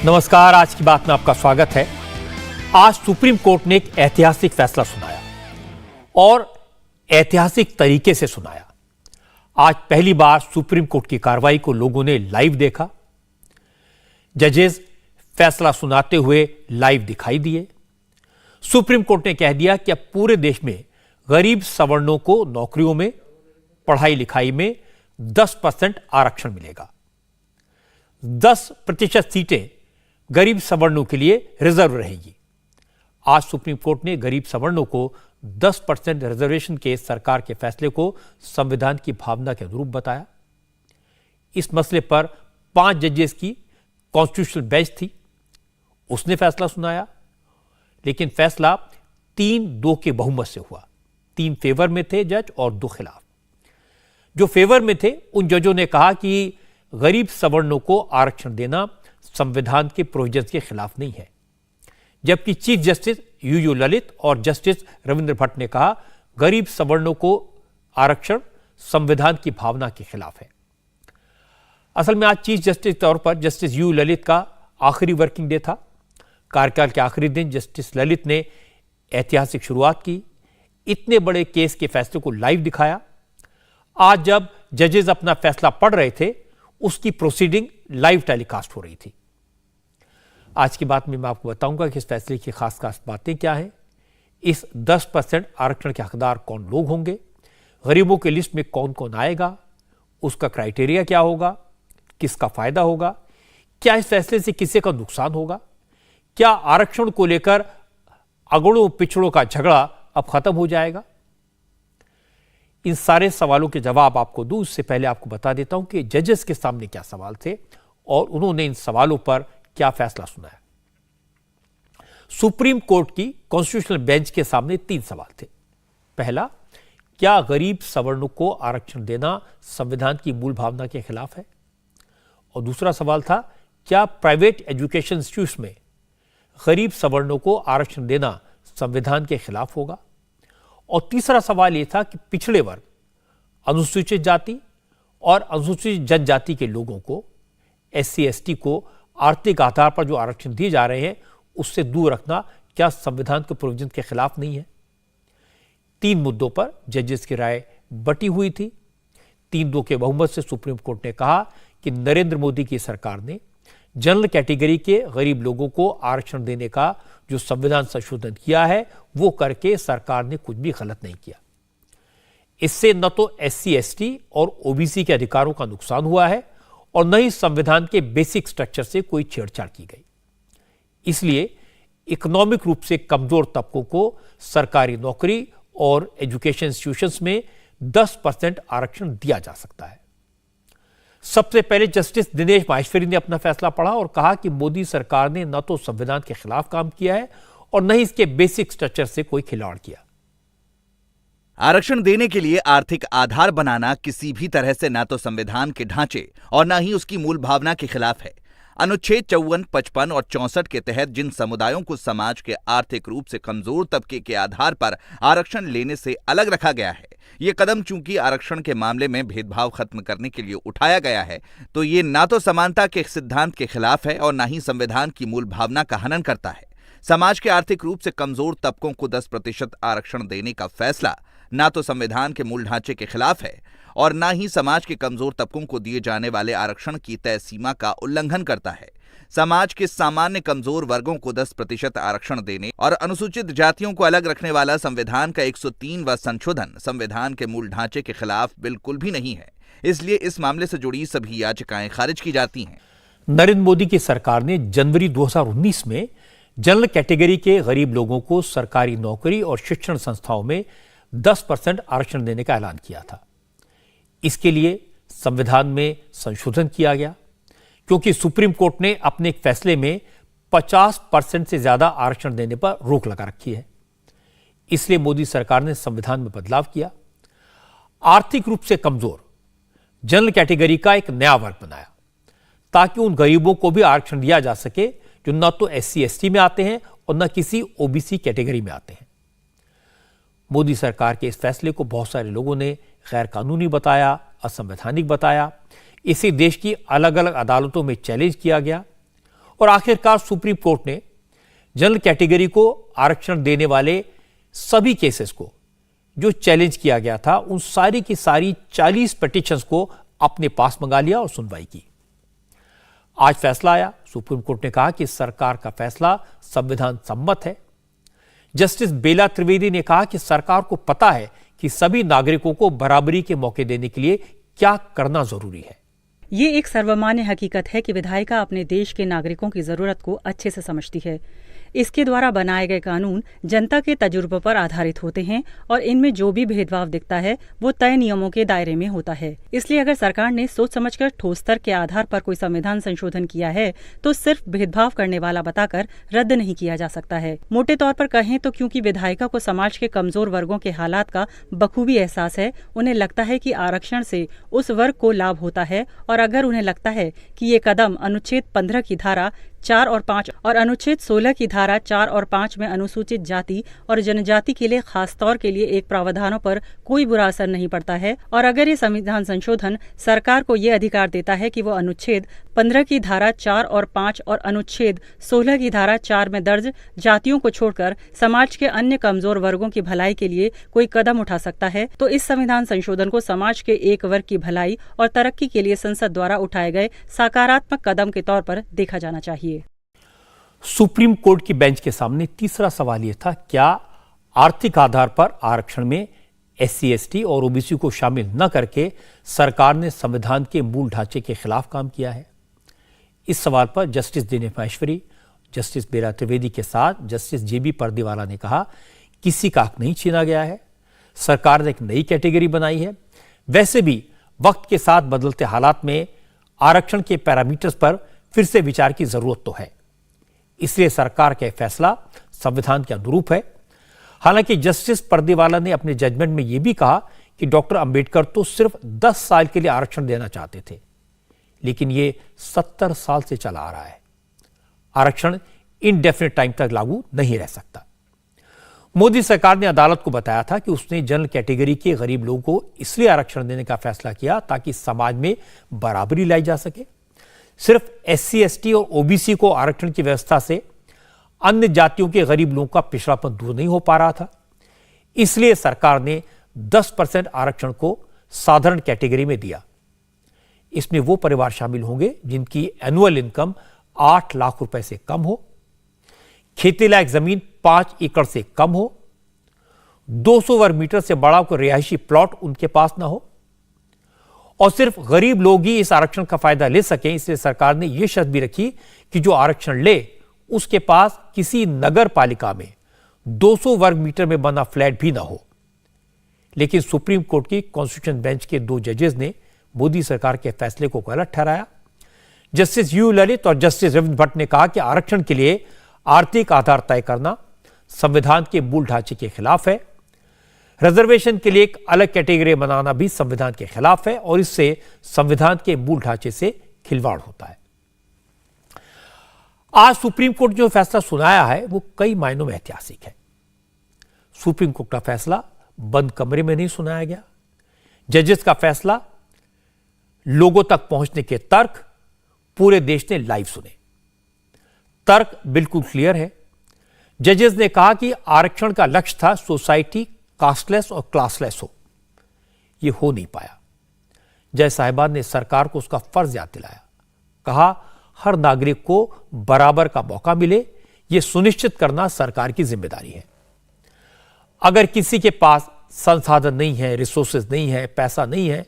नमस्कार, आज की बात में आपका स्वागत है। आज सुप्रीम कोर्ट ने एक ऐतिहासिक फैसला सुनाया और ऐतिहासिक तरीके से सुनाया। आज पहली बार सुप्रीम कोर्ट की कार्रवाई को लोगों ने लाइव देखा। जजेस फैसला सुनाते हुए लाइव दिखाई दिए। सुप्रीम कोर्ट ने कह दिया कि अब पूरे देश में गरीब सवर्णों को नौकरियों में, पढ़ाई लिखाई में 10% आरक्षण मिलेगा। 10% सीटें गरीब सवर्णों के लिए रिजर्व रहेगी। आज सुप्रीम कोर्ट ने गरीब सवर्णों को 10% रिजर्वेशन के सरकार के फैसले को संविधान की भावना के अनुरूप बताया। इस मसले पर 5 जजेस की कॉन्स्टिट्यूशनल बेंच थी, उसने फैसला सुनाया, लेकिन फैसला 3-2 के बहुमत से हुआ। 3 फेवर में थे जज और 2 खिलाफ। जो फेवर में थे उन जजों ने कहा कि गरीब सवर्णों को आरक्षण देना संविधान के प्रोविजंस के खिलाफ नहीं है, जबकि चीफ जस्टिस यू ललित और जस्टिस रविंद्र भट्ट ने कहा गरीब सवर्णों को आरक्षण संविधान की भावना के खिलाफ है। असल में आज चीफ जस्टिस के तौर पर जस्टिस यू ललित का आखिरी वर्किंग डे था। कार्यकाल के आखिरी दिन जस्टिस ललित ने ऐतिहासिक शुरुआत की, इतने बड़े केस के फैसले को लाइव दिखाया। आज जब जजेस अपना फैसला पढ़ रहे थे, उसकी प्रोसीडिंग लाइव टेलीकास्ट हो रही थी। आज की बात में मैं आपको बताऊंगा कि इस फैसले की खास बातें क्या हैं, इस 10% आरक्षण के हकदार कौन लोग होंगे, गरीबों की लिस्ट में कौन कौन आएगा, उसका क्राइटेरिया क्या होगा, किसका फायदा होगा, क्या इस फैसले से किसी का नुकसान होगा, क्या आरक्षण को लेकर अगड़ों पिछड़ों का झगड़ा अब खत्म हो जाएगा। इन सारे सवालों के जवाब आपको दूं उससे पहले आपको बता देता हूं कि जजेस के सामने क्या सवाल थे और उन्होंने इन सवालों पर क्या फैसला सुनाया। सुप्रीम कोर्ट की कॉन्स्टिट्यूशनल बेंच के सामने 3 सवाल थे। पहला, क्या गरीब सवर्णों को आरक्षण देना संविधान की मूल भावना के खिलाफ है? और दूसरा सवाल था, क्या प्राइवेट एजुकेशन इंस्टीट्यूट्स में गरीब सवर्णों को आरक्षण देना संविधान के खिलाफ होगा? और तीसरा सवाल यह था कि पिछड़े वर्ग, अनुसूचित जाति और अनुसूचित जनजाति के लोगों को, SC ST को आर्थिक आधार पर जो आरक्षण दिए जा रहे हैं उससे दूर रखना क्या संविधान के प्रोविजन के खिलाफ नहीं है? 3 मुद्दों पर जजेस की राय बटी हुई थी। 3-2 के बहुमत से सुप्रीम कोर्ट ने कहा कि नरेंद्र मोदी की सरकार ने जनरल कैटेगरी के गरीब लोगों को आरक्षण देने का जो संविधान संशोधन किया है वो करके सरकार ने कुछ भी गलत नहीं किया। इससे न तो SC ST और OBC के अधिकारों का नुकसान हुआ है और न ही संविधान के बेसिक स्ट्रक्चर से कोई छेड़छाड़ की गई। इसलिए इकोनॉमिक रूप से कमजोर तबकों को सरकारी नौकरी और एजुकेशन इंस्टीट्यूशंस में 10% आरक्षण दिया जा सकता है। सबसे पहले जस्टिस दिनेश माहेश्वरी ने अपना फैसला पढ़ा और कहा कि मोदी सरकार ने न तो संविधान के खिलाफ काम किया है और न ही इसके बेसिक स्ट्रक्चर से कोई खिलवाड़ किया। आरक्षण देने के लिए आर्थिक आधार बनाना किसी भी तरह से न तो संविधान के ढांचे और न ही उसकी मूल भावना के खिलाफ है। अनुच्छेद 54, 55 और 64 के तहत जिन समुदायों को समाज के आर्थिक रूप से कमजोर तबके के आधार पर आरक्षण लेने से अलग रखा गया है, ये कदम चूंकि आरक्षण के मामले में भेदभाव खत्म करने के लिए उठाया गया है, तो ये ना तो समानता के सिद्धांत के खिलाफ है और ना ही संविधान की मूल भावना का हनन करता है। समाज के आर्थिक रूप से कमजोर तबकों को 10% आरक्षण देने का फैसला ना तो संविधान के मूल ढांचे के खिलाफ है और ना ही समाज के कमजोर तबकों को दिए जाने वाले आरक्षण की तय सीमा का उल्लंघन करता है। समाज के सामान्य कमजोर वर्गों को 10% आरक्षण देने और अनुसूचित जातियों को अलग रखने वाला संविधान का 103वां संशोधन संविधान के मूल ढांचे के खिलाफ बिल्कुल भी नहीं है। इसलिए इस मामले से जुड़ी सभी याचिकाएं खारिज की जाती हैं। नरेंद्र मोदी की सरकार ने जनवरी 2019 में जनरल कैटेगरी के गरीब लोगों को सरकारी नौकरी और शिक्षण संस्थाओं में 10% आरक्षण देने का ऐलान किया था। इसके लिए संविधान में संशोधन किया गया क्योंकि सुप्रीम कोर्ट ने अपने एक फैसले में 50% से ज्यादा आरक्षण देने पर रोक लगा रखी है। इसलिए मोदी सरकार ने संविधान में बदलाव किया, आर्थिक रूप से कमजोर जनरल कैटेगरी का एक नया वर्ग बनाया ताकि उन गरीबों को भी आरक्षण दिया जा सके जो न तो SC ST में आते हैं और न किसी OBC कैटेगरी में आते हैं। मोदी सरकार के इस फैसले को बहुत सारे लोगों ने गैर कानूनी बताया, असंवैधानिक बताया। इसे देश की अलग अलग अदालतों में चैलेंज किया गया और आखिरकार सुप्रीम कोर्ट ने जनरल कैटेगरी को आरक्षण देने वाले सभी केसेस को जो चैलेंज किया गया था, उन सारी की सारी 40 पिटीशंस को अपने पास मंगा लिया और सुनवाई की। आज फैसला आया। सुप्रीम कोर्ट ने कहा कि सरकार का फैसला संविधान सम्मत है। जस्टिस बेला त्रिवेदी ने कहा कि सरकार को पता है कि सभी नागरिकों को बराबरी के मौके देने के लिए क्या करना जरूरी है। ये एक सर्वमान्य हकीकत है कि विधायिका अपने देश के नागरिकों की जरूरत को अच्छे से समझती है। इसके द्वारा बनाए गए कानून जनता के तजुर्बे पर आधारित होते हैं और इनमें जो भी भेदभाव दिखता है वो तय नियमों के दायरे में होता है। इसलिए अगर सरकार ने सोच समझकर ठोस स्तर के आधार पर कोई संविधान संशोधन किया है तो सिर्फ भेदभाव करने वाला बताकर रद्द नहीं किया जा सकता है। मोटे तौर पर कहें तो क्योंकि विधायिका को समाज के कमजोर वर्गों के हालात का बखूबी एहसास है, उन्हें लगता है कि आरक्षण से उस वर्ग को लाभ होता है, और अगर उन्हें लगता है कि ये कदम अनुच्छेद 15 की धारा 4 और 5 और अनुच्छेद 16 की धारा 4 और 5 में अनुसूचित जाति और जनजाति के लिए खास तौर के लिए एक प्रावधानों पर कोई बुरा असर नहीं पड़ता है, और अगर ये संविधान संशोधन सरकार को ये अधिकार देता है कि वो अनुच्छेद 15 की धारा 4 और 5 और अनुच्छेद 16 की धारा 4 में दर्ज जातियों को छोड़कर समाज के अन्य कमजोर वर्गों की भलाई के लिए कोई कदम उठा सकता है, तो इस संविधान संशोधन को समाज के एक वर्ग की भलाई और तरक्की के लिए संसद द्वारा उठाए गए सकारात्मक कदम के तौर पर देखा जाना चाहिए। सुप्रीम कोर्ट की बेंच के सामने तीसरा सवाल यह था, क्या आर्थिक आधार पर आरक्षण में SC, ST और OBC को शामिल न करके सरकार ने संविधान के मूल ढांचे के खिलाफ काम किया है? इस सवाल पर जस्टिस दिनेश माहेश्वरी, जस्टिस बेला त्रिवेदी के साथ जस्टिस JB पर्दीवाला ने कहा, किसी का हक नहीं छीना गया है। सरकार ने एक नई कैटेगरी बनाई है। वैसे भी वक्त के साथ बदलते हालात में आरक्षण के पैरामीटर्स पर फिर से विचार की जरूरत तो है, इसलिए सरकार का फैसला संविधान के अनुरूप है। हालांकि जस्टिस पर्दीवाला ने अपने जजमेंट में यह भी कहा कि डॉक्टर अंबेडकर तो सिर्फ 10 साल के लिए आरक्षण देना चाहते थे, लेकिन यह 70 साल से चला आ रहा है। आरक्षण इनडेफिनेट टाइम तक लागू नहीं रह सकता। मोदी सरकार ने अदालत को बताया था कि उसने जनरल कैटेगरी के गरीब लोगों को इसलिए आरक्षण देने का फैसला किया ताकि समाज में बराबरी लाई जा सके। सिर्फ SC, ST और OBC को आरक्षण की व्यवस्था से अन्य जातियों के गरीब लोगों का पिछड़ापन दूर नहीं हो पा रहा था, इसलिए सरकार ने 10% आरक्षण को साधारण कैटेगरी में दिया। इसमें वो परिवार शामिल होंगे जिनकी एनुअल इनकम 8 लाख रुपए से कम हो, खेती लायक जमीन 5 एकड़ से कम हो, 200 वर्ग मीटर से बड़ा कोई रिहायशी प्लॉट उनके पास ना हो, और सिर्फ गरीब लोग ही इस आरक्षण का फायदा ले सकें। इसलिए सरकार ने यह शर्त भी रखी कि जो आरक्षण ले उसके पास किसी नगर पालिका में 200 वर्ग मीटर में बना फ्लैट भी ना हो। लेकिन सुप्रीम कोर्ट की कॉन्स्टिट्यूशन बेंच के 2 जजेस ने मोदी सरकार के फैसले को गलत ठहराया। जस्टिस यू ललित और जस्टिस रविंद्र भट्ट ने कहा कि आरक्षण के लिए आर्थिक आधार तय करना संविधान के मूल ढांचे के खिलाफ है। रिजर्वेशन के लिए एक अलग कैटेगरी बनाना भी संविधान के खिलाफ है और इससे संविधान के मूल ढांचे से खिलवाड़ होता है। आज सुप्रीम कोर्ट जो फैसला सुनाया है वो कई मायनों में ऐतिहासिक है। सुप्रीम कोर्ट का फैसला बंद कमरे में नहीं सुनाया गया। जजेस का फैसला, लोगों तक पहुंचने के तर्क पूरे देश ने लाइव सुने। तर्क बिल्कुल क्लियर है। जजेस ने कहा कि आरक्षण का लक्ष्य था सोसाइटी कास्टलेस और क्लासलेस हो, यह हो नहीं पाया। जज साहिबान ने सरकार को उसका फर्ज याद दिलाया। कहा, हर नागरिक को बराबर का मौका मिले, यह सुनिश्चित करना सरकार की जिम्मेदारी है। अगर किसी के पास संसाधन नहीं है, रिसोर्सेज नहीं है, पैसा नहीं है,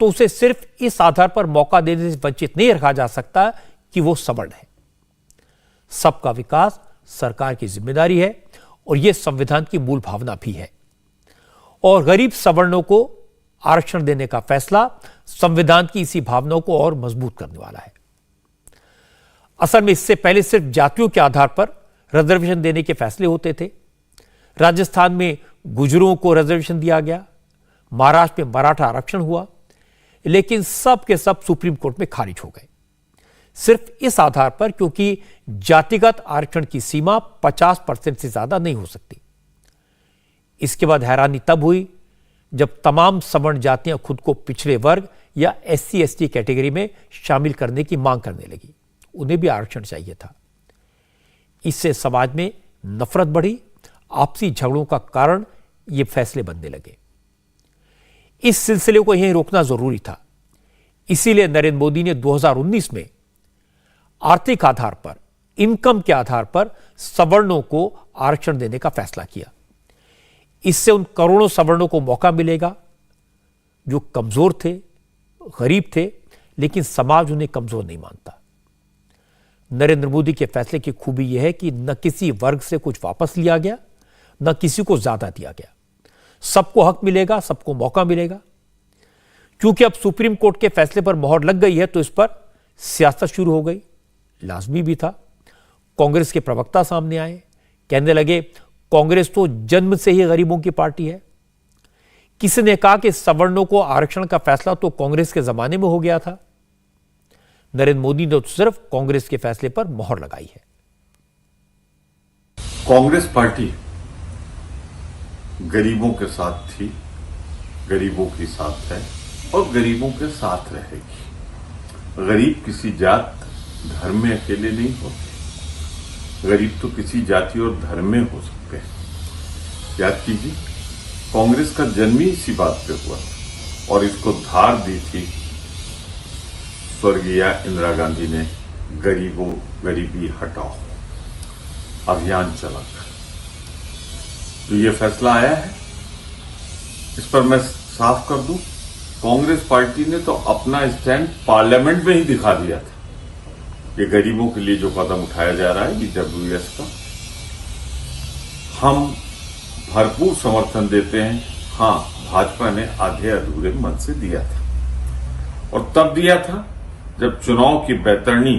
तो उसे सिर्फ इस आधार पर मौका देने से वंचित नहीं रखा जा सकता कि वो सवर्ण है। सबका विकास सरकार की जिम्मेदारी है और यह संविधान की मूल भावना भी है। और गरीब सवर्णों को आरक्षण देने का फैसला संविधान की इसी भावनाओं को और मजबूत करने वाला है। असल में इससे पहले सिर्फ जातियों के आधार पर रिजर्वेशन देने के फैसले होते थे। राजस्थान में गुजरों को रिजर्वेशन दिया गया, महाराष्ट्र में मराठा आरक्षण हुआ, लेकिन सब के सब सुप्रीम कोर्ट में खारिज हो गए, सिर्फ इस आधार पर क्योंकि जातिगत आरक्षण की सीमा 50% से ज्यादा नहीं हो सकती। इसके बाद हैरानी तब हुई जब तमाम सवर्ण जातियां खुद को पिछड़े वर्ग या SC, ST कैटेगरी में शामिल करने की मांग करने लगी। उन्हें भी आरक्षण चाहिए था। इससे समाज में नफरत बढ़ी, आपसी झगड़ों का कारण ये फैसले बनने लगे। इस सिलसिले को यहीं रोकना जरूरी था। इसीलिए नरेंद्र मोदी ने 2019 में आर्थिक आधार पर, इनकम के आधार पर सवर्णों को आरक्षण देने का फैसला किया। इससे उन करोड़ों सवर्णों को मौका मिलेगा जो कमजोर थे, गरीब थे, लेकिन समाज उन्हें कमजोर नहीं मानता। नरेंद्र मोदी के फैसले की खूबी यह है कि न किसी वर्ग से कुछ वापस लिया गया, न किसी को ज्यादा दिया गया। सबको हक मिलेगा, सबको मौका मिलेगा। क्योंकि अब सुप्रीम कोर्ट के फैसले पर मोहर लग गई है तो इस पर सियासत शुरू हो गई। लाजमी भी था। कांग्रेस के प्रवक्ता सामने आए, कहने लगे कांग्रेस तो जन्म से ही गरीबों की पार्टी है। किसी ने कहा कि सवर्णों को आरक्षण का फैसला तो कांग्रेस के जमाने में हो गया था। नरेंद्र मोदी ने तो सिर्फ कांग्रेस के फैसले पर मोहर लगाई है। कांग्रेस पार्टी गरीबों के साथ थी, गरीबों के साथ है और गरीबों के साथ रहेगी। गरीब किसी जात धर्म में अकेले नहीं होते, गरीब तो किसी जाति और धर्म में हो सकते हैं। याद कीजिए, कांग्रेस का जन्म ही इसी बात पे हुआ और इसको धार दी थी स्वर्गीय इंदिरा गांधी ने। गरीबी हटाओ अभियान चलाकर जो ये फैसला आया है, इस पर मैं साफ कर दूं, कांग्रेस पार्टी ने तो अपना स्टैंड पार्लियामेंट में ही दिखा दिया था। ये गरीबों के लिए जो कदम उठाया जा रहा है ईडब्ल्यूएस का, हम भरपूर समर्थन देते हैं। हां, भाजपा ने आधे अधूरे मत से दिया था और तब दिया था जब चुनाव की बैतरणी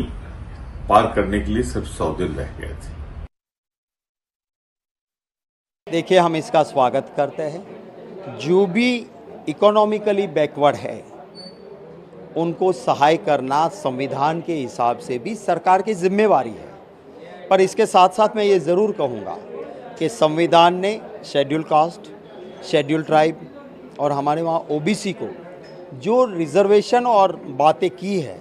पार करने के लिए सिर्फ 100 दिन रह गए थे। देखिए, हम इसका स्वागत करते हैं। जो भी इकोनॉमिकली बैकवर्ड है उनको सहाय करना संविधान के हिसाब से भी सरकार की जिम्मेवारी है। पर इसके साथ साथ मैं ये ज़रूर कहूँगा कि संविधान ने शेड्यूल कास्ट, शेड्यूल ट्राइब और हमारे वहाँ ओबीसी को जो रिजर्वेशन और बातें की है,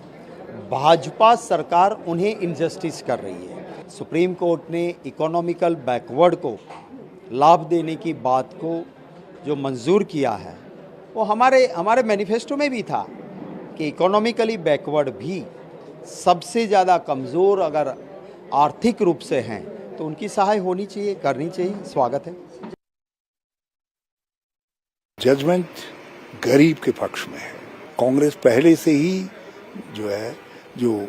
भाजपा सरकार उन्हें इनजस्टिस कर रही है। सुप्रीम कोर्ट ने इकोनॉमिकल बैकवर्ड को लाभ देने की बात को जो मंजूर किया है, वो हमारे मैनिफेस्टो में भी था कि इकोनॉमिकली बैकवर्ड भी सबसे ज़्यादा कमज़ोर अगर आर्थिक रूप से हैं तो उनकी सहाय होनी चाहिए, करनी चाहिए। स्वागत है। जजमेंट गरीब के पक्ष में है। कांग्रेस पहले से ही जो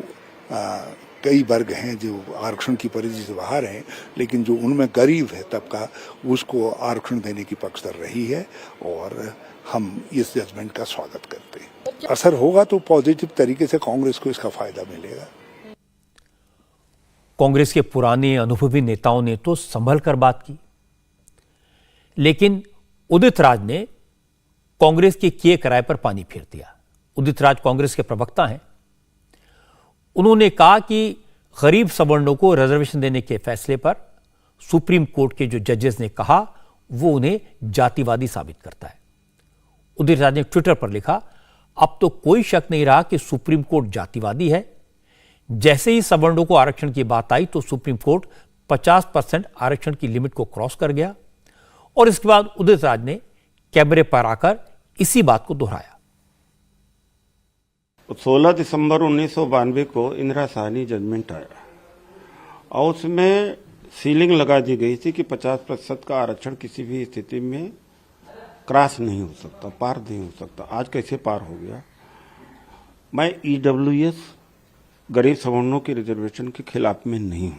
कई वर्ग हैं जो आरक्षण की परिधि से बाहर हैं, लेकिन जो उनमें गरीब है तबका, उसको आरक्षण देने की पक्षधर रही है और हम इस जजमेंट का स्वागत करते हैं। असर होगा तो पॉजिटिव तरीके से कांग्रेस को इसका फायदा मिलेगा। कांग्रेस के पुराने अनुभवी नेताओं ने तो संभल कर बात की, लेकिन उदित राज ने कांग्रेस के किए कराए पर पानी फेर दिया। उदित राज कांग्रेस के प्रवक्ता हैं। उन्होंने कहा कि गरीब सवर्णों को रिजर्वेशन देने के फैसले पर सुप्रीम कोर्ट के जो जजेस ने कहा वो उन्हें जातिवादी साबित करता है। उदित राज ने ट्विटर पर लिखा, अब तो कोई शक नहीं रहा कि सुप्रीम कोर्ट जातिवादी है। जैसे ही सवर्णों को आरक्षण की बात आई तो सुप्रीम कोर्ट 50% आरक्षण की लिमिट को क्रॉस कर गया और इसके बाद उदित राज ने कैमरे पर आकर इसी बात को दोहराया। 16 दिसंबर 1992 को इंदिरा साहनी जजमेंट आया और उसमें सीलिंग लगा दी गई थी कि 50% का आरक्षण किसी भी स्थिति में क्रॉस नहीं हो सकता, पार नहीं हो सकता। आज कैसे पार हो गया? मैं ईडब्ल्यूएस गरीब सवर्णों की रिजर्वेशन के खिलाफ में नहीं हूं।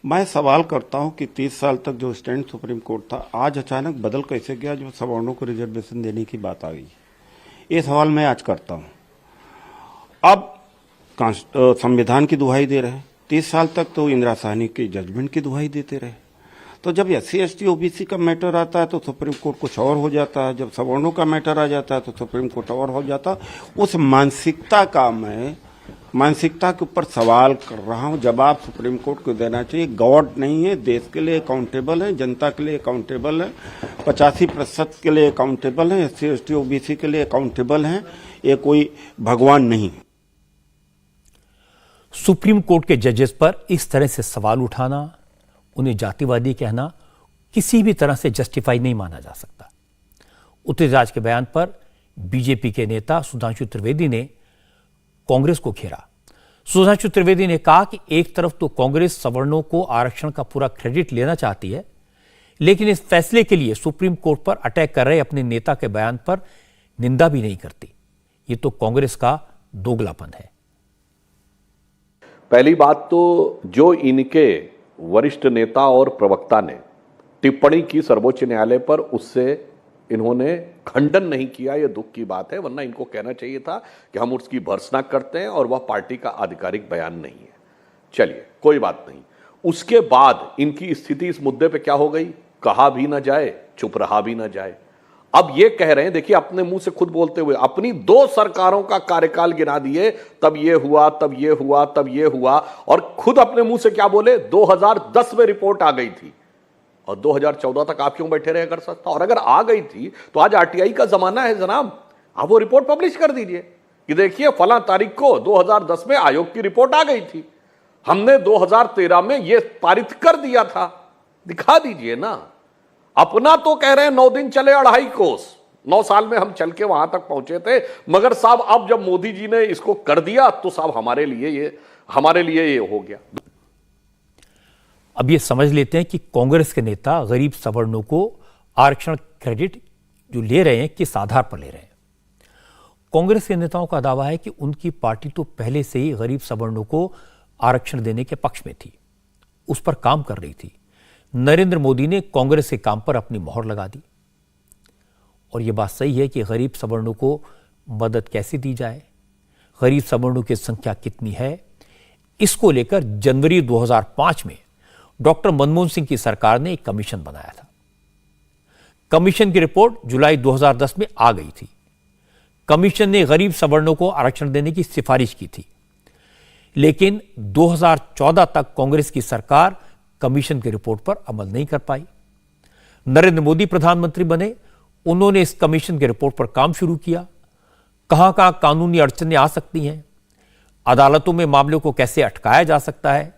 मैं सवाल करता हूं कि 30 साल तक जो स्टैंड सुप्रीम कोर्ट था, आज अचानक बदल कैसे गया जो सवर्णों को रिजर्वेशन देने की बात आ गई? ये सवाल मैं आज करता हूं। अब संविधान की दुहाई दे रहे, 30 साल तक तो इंदिरा साहनी के जजमेंट की दुहाई देते रहे। तो जब SC ST OBC का मैटर आता है तो सुप्रीम कोर्ट कुछ और हो जाता है, जब सवर्णों का मैटर आ जाता है तो सुप्रीम कोर्ट और हो जाता है। उस मानसिकता के ऊपर सवाल कर रहा हूं। जवाब सुप्रीम कोर्ट को देना चाहिए। गॉड नहीं है, देश के लिए अकाउंटेबल है, जनता के लिए अकाउंटेबल है, 85% के लिए अकाउंटेबल है, SC ST OBC के लिए अकाउंटेबल है। ये कोई भगवान नहीं। सुप्रीम कोर्ट के जजेस पर इस तरह से सवाल उठाना, उन्हें जातिवादी कहना किसी भी तरह से जस्टिफाई नहीं माना जा सकता। उत्तरराज के बयान पर बीजेपी के नेता सुधांशु त्रिवेदी ने कांग्रेस को घेरा। सुधांशु त्रिवेदी ने कहा कि एक तरफ तो कांग्रेस सवर्णों को आरक्षण का पूरा क्रेडिट लेना चाहती है, लेकिन इस फैसले के लिए सुप्रीम कोर्ट पर अटैक कर रहे अपने नेता के बयान पर निंदा भी नहीं करती। ये तो कांग्रेस का दोगलापन है। पहली बात तो जो इनके वरिष्ठ नेता और प्रवक्ता ने टिप्पणी की सर्वोच्च न्यायालय पर, उससे इन्होंने खंडन नहीं किया। यह दुख की बात है, वरना इनको कहना चाहिए था कि हम उसकी भर्त्सना करते हैं और वह पार्टी का आधिकारिक बयान नहीं है। चलिए, कोई बात नहीं। उसके बाद इनकी स्थिति इस मुद्दे पे क्या हो गई? कहा भी ना जाए, चुप रहा भी ना जाए। अब ये कह रहे हैं, देखिए अपने मुंह से खुद बोलते हुए अपनी 2 सरकारों का कार्यकाल गिना दिए, तब ये हुआ, तब ये हुआ, तब ये हुआ, और खुद अपने मुंह से क्या बोले? 2010 में रिपोर्ट आ गई थी और 2014 तक आप क्यों बैठे रहे कर सकता? और अगर आ गई थी तो आज आरटीआई का जमाना है जनाब, आप वो रिपोर्ट पब्लिश कर दीजिए कि देखिए फला तारीख को 2010 में आयोग की रिपोर्ट आ गई थी, हमने 2013 में ये पारित कर दिया था। दिखा दीजिए ना। अपना तो कह रहे हैं 9 दिन चले 2.5 कोस, 9 साल में हम चल के वहां तक पहुंचे थे, मगर साहब अब जब मोदी जी ने इसको कर दिया तो साहब हमारे लिए ये हो गया। अब ये समझ लेते हैं कि कांग्रेस के नेता गरीब सवर्णों को आरक्षण क्रेडिट जो ले रहे हैं किस आधार पर ले रहे हैं। कांग्रेस के नेताओं का दावा है कि उनकी पार्टी तो पहले से ही गरीब सवर्णों को आरक्षण देने के पक्ष में थी, उस पर काम कर रही थी। नरेंद्र मोदी ने कांग्रेस के काम पर अपनी मोहर लगा दी। और यह बात सही है कि गरीब सवर्णों को मदद कैसे दी जाए, गरीब सवर्णों की संख्या कितनी है, इसको लेकर जनवरी 2005 में डॉक्टर मनमोहन सिंह की सरकार ने एक कमीशन बनाया था। कमीशन की रिपोर्ट जुलाई 2010 में आ गई थी। कमीशन ने गरीब सवर्णों को आरक्षण देने की सिफारिश की थी, लेकिन 2014 तक कांग्रेस की सरकार कमीशन की रिपोर्ट पर अमल नहीं कर पाई। नरेंद्र मोदी प्रधानमंत्री बने, उन्होंने इस कमीशन की रिपोर्ट पर काम शुरू किया। कहां कहां कानूनी अड़चनें आ सकती हैं, अदालतों में मामलों को कैसे अटकाया जा सकता है,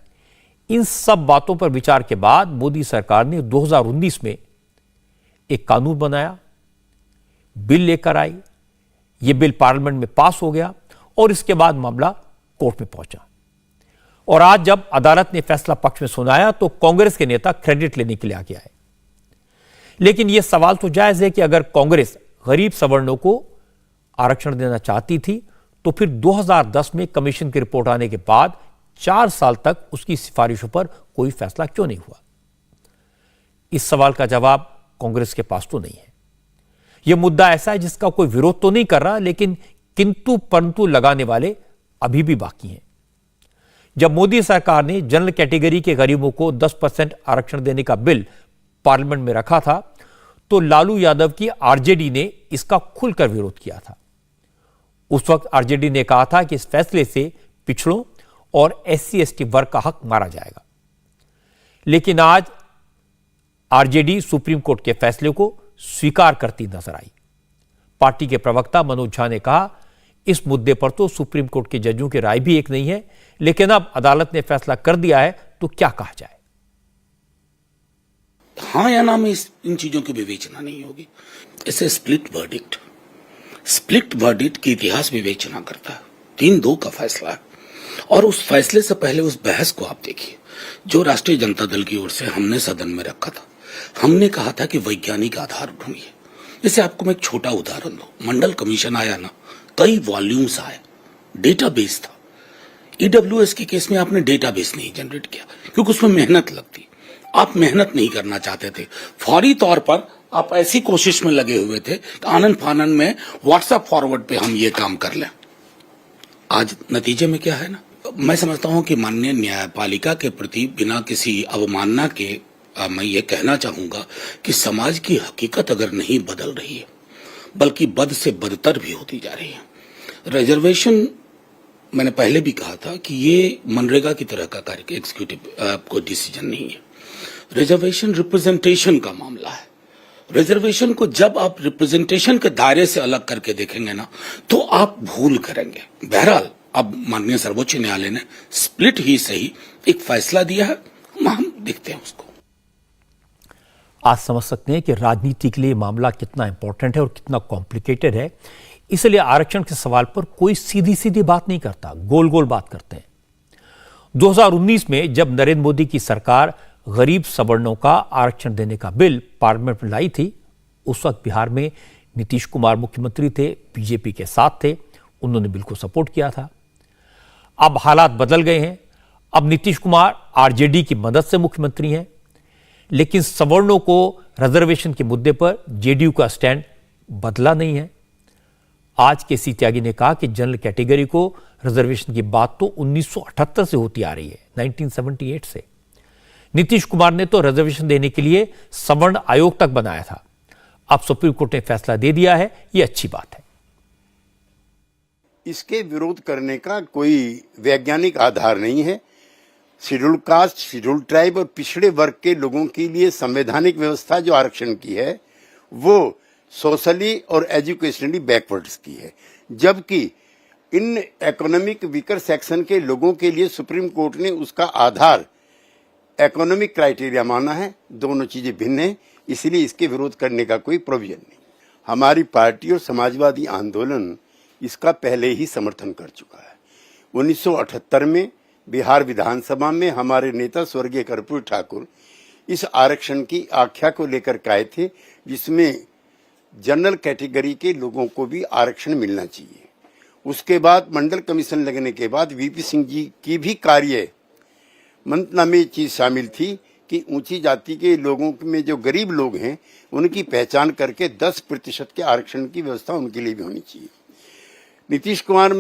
इन सब बातों पर विचार के बाद मोदी सरकार ने 2019 में एक कानून बनाया, बिल लेकर आई। यह बिल पार्लियामेंट में पास हो गया और इसके बाद मामला कोर्ट में पहुंचा। और आज जब अदालत ने फैसला पक्ष में सुनाया तो कांग्रेस के नेता क्रेडिट लेने के लिए आगे आए। लेकिन यह सवाल तो जायज है कि अगर कांग्रेस गरीब सवर्णों को आरक्षण देना चाहती थी तो फिर 2010 में कमीशन की रिपोर्ट आने के बाद 4 साल तक उसकी सिफारिशों पर कोई फैसला क्यों नहीं हुआ? इस सवाल का जवाब कांग्रेस के पास तो नहीं है। यह मुद्दा ऐसा है जिसका कोई विरोध तो नहीं कर रहा, लेकिन किंतु परंतु लगाने वाले अभी भी बाकी हैं। जब मोदी सरकार ने जनरल कैटेगरी के गरीबों को 10% आरक्षण देने का बिल पार्लियामेंट में रखा था तो लालू यादव की आरजेडी ने इसका खुलकर विरोध किया था। उस वक्त आरजेडी ने कहा था कि इस फैसले से पिछड़ों और SC/ST वर्ग का हक मारा जाएगा। लेकिन आज आरजेडी सुप्रीम कोर्ट के फैसले को स्वीकार करती नजर आई। पार्टी के प्रवक्ता मनोज झा ने कहा, इस मुद्दे पर तो सुप्रीम कोर्ट के जजों की राय भी एक नहीं है, लेकिन अब अदालत ने फैसला कर दिया है तो क्या कहा जाए। हाँ या ना में इन चीजों की विवेचना नहीं होगी। इसे स्प्लिट वर्डिक्ट की इतिहास विवेचना करता है। 3-2 का फैसला है और उस फैसले से पहले उस बहस को आप देखिए जो राष्ट्रीय जनता दल की ओर से हमने सदन में रखा था। हमने कहा था कि वैज्ञानिक आधार ढूंढिए। जैसे आपको मैं एक छोटा उदाहरण दूं, मंडल कमीशन आया ना, कई वॉल्यूम्स आए, डेटाबेस था। EWS के केस में आपने डेटाबेस नहीं जनरेट किया क्योंकि उसमें मेहनत लगती, आप मेहनत नहीं करना चाहते थे। फौरी तौर पर आप ऐसी कोशिश में लगे हुए थे कि आनन फानन में व्हाट्सएप फॉरवर्ड पे हम ये काम कर लें। आज नतीजे में क्या है ना, मैं समझता हूं कि माननीय न्यायपालिका के प्रति बिना किसी अवमानना के मैं ये कहना चाहूंगा कि समाज की हकीकत अगर नहीं बदल रही है बल्कि बद से बदतर भी होती जा रही है। रिजर्वेशन, मैंने पहले भी कहा था कि ये मनरेगा की तरह का कार्य, एग्जीक्यूटिव कोई डिसीजन नहीं है। रिजर्वेशन रिप्रेजेंटेशन का मामला है। रिजर्वेशन को जब आप रिप्रेजेंटेशन के दायरे से अलग करके देखेंगे ना तो आप भूल करेंगे। बहरहाल अब माननीय सर्वोच्च न्यायालय ने स्प्लिट ही सही एक फैसला दिया है, हम देखते हैं उसको। आज समझ सकते हैं कि राजनीति के लिए मामला कितना इंपॉर्टेंट है और कितना कॉम्प्लिकेटेड है। इसलिए आरक्षण के सवाल पर कोई सीधी सीधी बात नहीं करता, गोल गोल बात करते हैं। 2019 में जब नरेंद्र मोदी की सरकार गरीब सवर्णों का आरक्षण देने का बिल पार्लियामेंट में लाई थी, उस वक्त बिहार में नीतीश कुमार मुख्यमंत्री थे, बीजेपी के साथ थे, उन्होंने बिल को सपोर्ट किया था। अब हालात बदल गए हैं, अब नीतीश कुमार आरजेडी की मदद से मुख्यमंत्री हैं, लेकिन सवर्णों को रिजर्वेशन के मुद्दे पर जेडीयू का स्टैंड बदला नहीं है। आज के त्यागी ने कहा कि जनरल कैटेगरी को रिजर्वेशन की बात तो 1978 से होती आ रही है, 1978 से। नीतीश कुमार ने तो रिजर्वेशन देने के लिए सवर्ण आयोग तक बनाया था। अब सुप्रीम कोर्ट ने फैसला दे दिया है, यह अच्छी बात है। इसके विरोध करने का कोई वैज्ञानिक आधार नहीं है। शेड्यूल कास्ट, शेड्यूल ट्राइब और पिछड़े वर्ग के लोगों के लिए संवैधानिक व्यवस्था जो आरक्षण की है वो सोशली और एजुकेशनली बैकवर्ड्स की है, जबकि इन इकोनॉमिक वीकर सेक्शन के लोगों के लिए सुप्रीम कोर्ट ने उसका आधार इकोनॉमिक क्राइटेरिया माना है। दोनों चीजें भिन्न हैं, इसलिए इसके विरोध करने का कोई प्रोविजन नहीं। हमारी पार्टी और समाजवादी आंदोलन इसका पहले ही समर्थन कर चुका है। 1978 में बिहार विधानसभा में हमारे नेता स्वर्गीय कर्पूरी ठाकुर इस आरक्षण की आख्या को लेकर आए थे, जिसमें जनरल कैटेगरी के लोगों को भी आरक्षण मिलना चाहिए। उसके बाद मंडल कमीशन लगने के बाद वीपी सिंह जी की भी कार्य मंत्रणा में चीज शामिल थी कि ऊंची जाति के लोगों में जो गरीब लोग हैं उनकी पहचान करके 10% के आरक्षण की व्यवस्था उनके लिए भी होनी चाहिए। नीतीश कुमार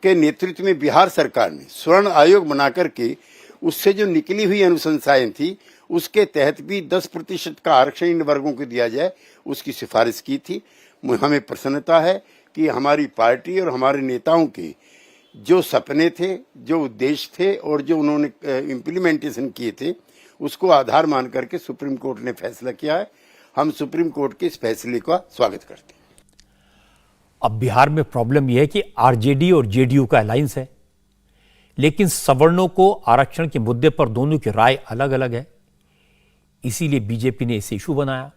के नेतृत्व में बिहार सरकार ने स्वर्ण आयोग बना करके उससे जो निकली हुई अनुशंसाएं थी उसके तहत भी 10% का आरक्षण इन वर्गों को दिया जाए, उसकी सिफारिश की थी। हमें प्रसन्नता है कि हमारी पार्टी और हमारे नेताओं के जो सपने थे, जो उद्देश्य थे और जो उन्होंने इम्प्लीमेंटेशन किए थे उसको आधार मान करके सुप्रीम कोर्ट ने फैसला किया है। हम सुप्रीम कोर्ट के इस फैसले का स्वागत करते हैं। अब बिहार में प्रॉब्लम यह है कि आरजेडी और जेडीयू का अलायंस है, लेकिन सवर्णों को आरक्षण के मुद्दे पर दोनों की राय अलग अलग है। इसीलिए बीजेपी ने इसे इशू बनाया।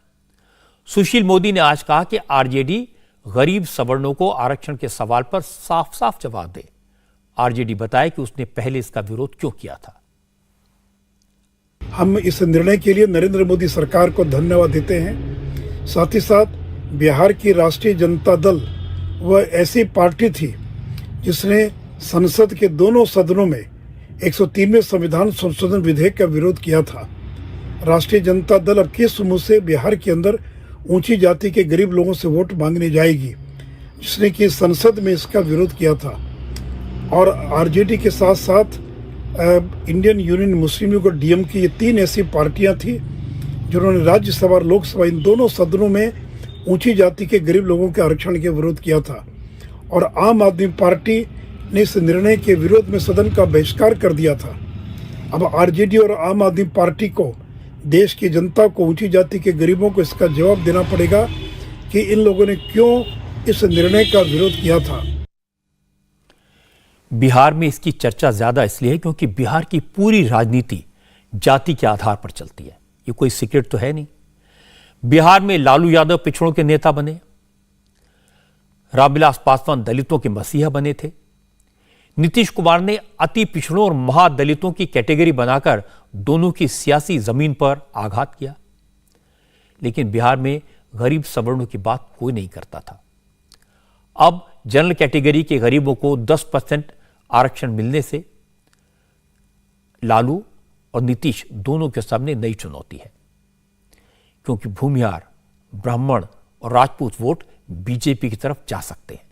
सुशील मोदी ने आज कहा कि आरजेडी गरीब सवर्णों को आरक्षण के सवाल पर साफ साफ जवाब दे। आरजेडी बताया कि उसने पहले इसका विरोध क्यों किया था। हम इस निर्णय के लिए नरेंद्र मोदी सरकार को धन्यवाद देते हैं। साथ ही साथ बिहार की राष्ट्रीय जनता दल वह ऐसी पार्टी थी जिसने संसद के दोनों सदनों में 103वें संविधान संशोधन विधेयक का विरोध किया था। राष्ट्रीय जनता दल अब किस मुंह से बिहार के अंदर ऊंची जाति के गरीब लोगों से वोट मांगने जाएगी, जिसने कि संसद में इसका विरोध किया था। और आरजेडी के साथ साथ इंडियन यूनियन मुस्लिम लीग और डीएमके, ये तीन ऐसी पार्टियां थी जिन्होंने राज्यसभा और लोकसभा इन दोनों सदनों में ऊंची जाति के गरीब लोगों के आरक्षण के विरोध किया था। और आम आदमी पार्टी ने इस निर्णय के विरोध में सदन का बहिष्कार कर दिया था। अब आरजेडी और आम आदमी पार्टी को, देश की जनता को, ऊंची जाति के गरीबों को इसका जवाब देना पड़ेगा कि इन लोगों ने क्यों इस निर्णय का विरोध किया था। बिहार में इसकी चर्चा ज्यादा इसलिए है क्योंकि बिहार की पूरी राजनीति जाति के आधार पर चलती है। ये कोई सीक्रेट तो है नहीं। बिहार में लालू यादव पिछड़ों के नेता बने, रामविलास पासवान दलितों के मसीहा बने थे, नीतीश कुमार ने अति पिछड़ों और महादलितों की कैटेगरी बनाकर दोनों की सियासी जमीन पर आघात किया। लेकिन बिहार में गरीब सवर्णों की बात कोई नहीं करता था। अब जनरल कैटेगरी के गरीबों को 10% आरक्षण मिलने से लालू और नीतीश दोनों के सामने नई चुनौती है, क्योंकि भूमिहार, ब्राह्मण और राजपूत वोट बीजेपी की तरफ जा सकते हैं।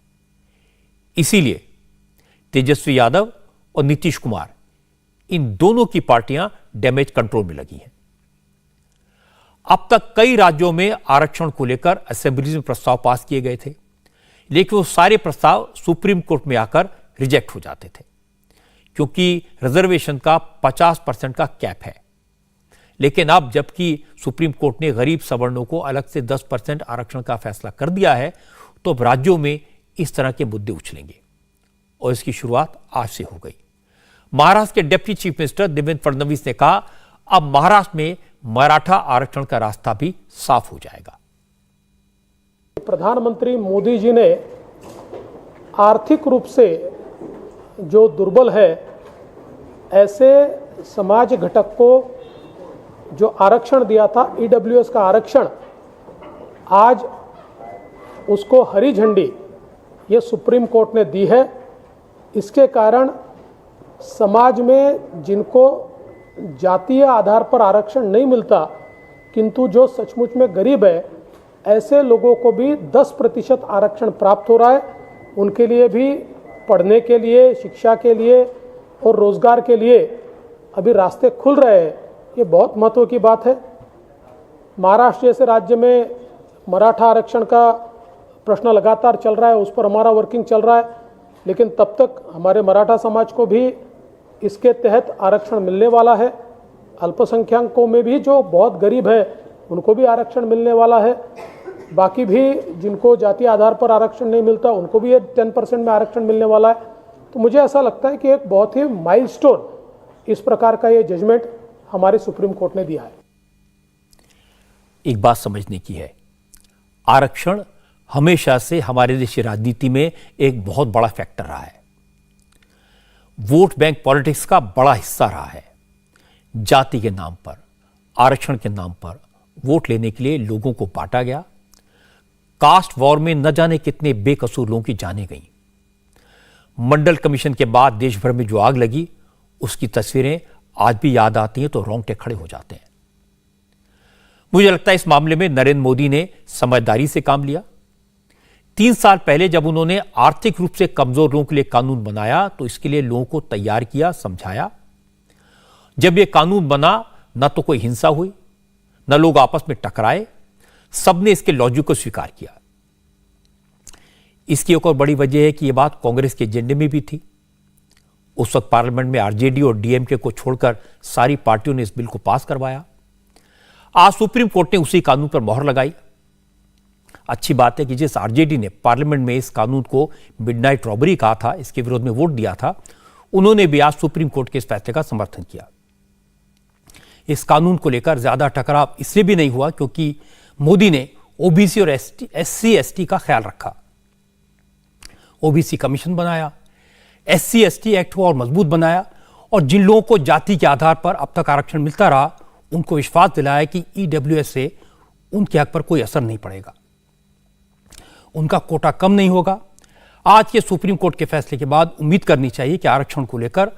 इसीलिए तेजस्वी यादव और नीतीश कुमार, इन दोनों की पार्टियां डैमेज कंट्रोल में लगी हैं। अब तक कई राज्यों में आरक्षण को लेकर असेंबली में प्रस्ताव पास किए गए थे, लेकिन वो सारे प्रस्ताव सुप्रीम कोर्ट में आकर रिजेक्ट हो जाते थे, क्योंकि रिजर्वेशन का 50% का कैप है। लेकिन अब जबकि सुप्रीम कोर्ट ने गरीब सवर्णों को अलग से 10% आरक्षण का फैसला कर दिया है, तो अब राज्यों में इस तरह के मुद्दे उछलेंगे। और इसकी शुरुआत आज से हो गई। महाराष्ट्र के deputy chief minister Devendra Fadnavis ने कहा, अब महाराष्ट्र में मराठा आरक्षण का रास्ता भी साफ हो जाएगा। प्रधानमंत्री मोदी जी ने आर्थिक रूप से जो दुर्बल है ऐसे समाज घटक को जो आरक्षण दिया था, ईडब्ल्यूएस का आरक्षण, आज उसको हरी झंडी ये सुप्रीम कोर्ट ने दी है। इसके कारण समाज में जिनको जातीय आधार पर आरक्षण नहीं मिलता किंतु जो सचमुच में गरीब है, ऐसे लोगों को भी 10% आरक्षण प्राप्त हो रहा है। उनके लिए भी पढ़ने के लिए, शिक्षा के लिए और रोजगार के लिए अभी रास्ते खुल रहे हैं। ये बहुत महत्व की बात है। महाराष्ट्र जैसे राज्य में मराठा आरक्षण का प्रश्न लगातार चल रहा है, उस पर हमारा वर्किंग चल रहा है, लेकिन तब तक हमारे मराठा समाज को भी इसके तहत आरक्षण मिलने वाला है। अल्पसंख्यकों में भी जो बहुत गरीब है उनको भी आरक्षण मिलने वाला है। बाकी भी जिनको जातीय आधार पर आरक्षण नहीं मिलता उनको भी 10% में आरक्षण मिलने वाला है। तो मुझे ऐसा लगता है कि एक बहुत ही माइलस्टोन इस प्रकार का ये जजमेंट हमारे सुप्रीम कोर्ट ने दिया है। एक बात समझने की है, आरक्षण हमेशा से हमारे देश की राजनीति में एक बहुत बड़ा फैक्टर रहा है, वोट बैंक पॉलिटिक्स का बड़ा हिस्सा रहा है। जाति के नाम पर, आरक्षण के नाम पर वोट लेने के लिए लोगों को बांटा गया। कास्ट वॉर में न जाने कितने बेकसूर लोगों की जानें गईं। मंडल कमीशन के बाद देश भर में जो आग लगी उसकी तस्वीरें आज भी याद आती हैं तो रोंगटे खड़े हो जाते हैं। मुझे लगता है इस मामले में नरेंद्र मोदी ने समझदारी से काम लिया। 3 साल पहले जब उन्होंने आर्थिक रूप से कमजोर लोगों के लिए कानून बनाया तो इसके लिए लोगों को तैयार किया, समझाया। जब यह कानून बना न तो कोई हिंसा हुई, न लोग आपस में टकराए, सबने इसके लॉजिक को स्वीकार किया। इसकी एक और बड़ी वजह है कि यह बात कांग्रेस के एजेंडे में भी थी। उस वक्त पार्लियामेंट में आरजेडी और डीएमके को छोड़कर सारी पार्टियों ने इस बिल को पास करवाया। आज सुप्रीम कोर्ट ने उसी कानून पर मोहर लगाई। अच्छी बात है कि जिस आरजेडी ने पार्लियामेंट में इस कानून को मिडनाइट रॉबरी कहा था, इसके विरोध में वोट दिया था, उन्होंने भी आज सुप्रीम कोर्ट के इस फैसले का समर्थन किया। इस कानून को लेकर ज्यादा टकराव इसलिए भी नहीं हुआ क्योंकि मोदी ने ओबीसी और एससी एसटी का ख्याल रखा। ओबीसी कमीशन बनाया, एससी एसटी एक्ट को और मजबूत बनाया और जिन लोगों को जाति के आधार पर अब तक आरक्षण मिलता रहा उनको विश्वास दिलाया कि ईडब्ल्यूएस से उनके हक पर कोई असर नहीं पड़ेगा, उनका कोटा कम नहीं होगा। आज के सुप्रीम कोर्ट के फैसले के बाद उम्मीद करनी चाहिए कि आरक्षण को लेकर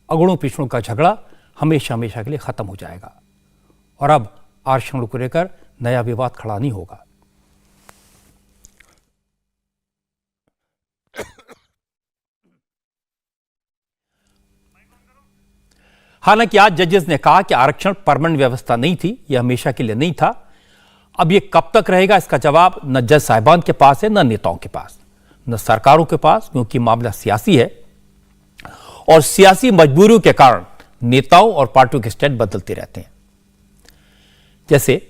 अगड़ों पिछड़ों का झगड़ा हमेशा हमेशा के लिए खत्म हो जाएगा और अब आरक्षण को लेकर नया विवाद खड़ा नहीं होगा। हालांकि आज जजेस ने कहा कि आरक्षण परमानेंट व्यवस्था नहीं थी, यह हमेशा के लिए नहीं था। अब यह कब तक रहेगा इसका जवाब न जज साहिबान के पास है, न नेताओं के पास, न सरकारों के पास, क्योंकि मामला सियासी है और सियासी मजबूरियों के कारण नेताओं और पार्टियों के स्टैंड बदलते रहते हैं। जैसे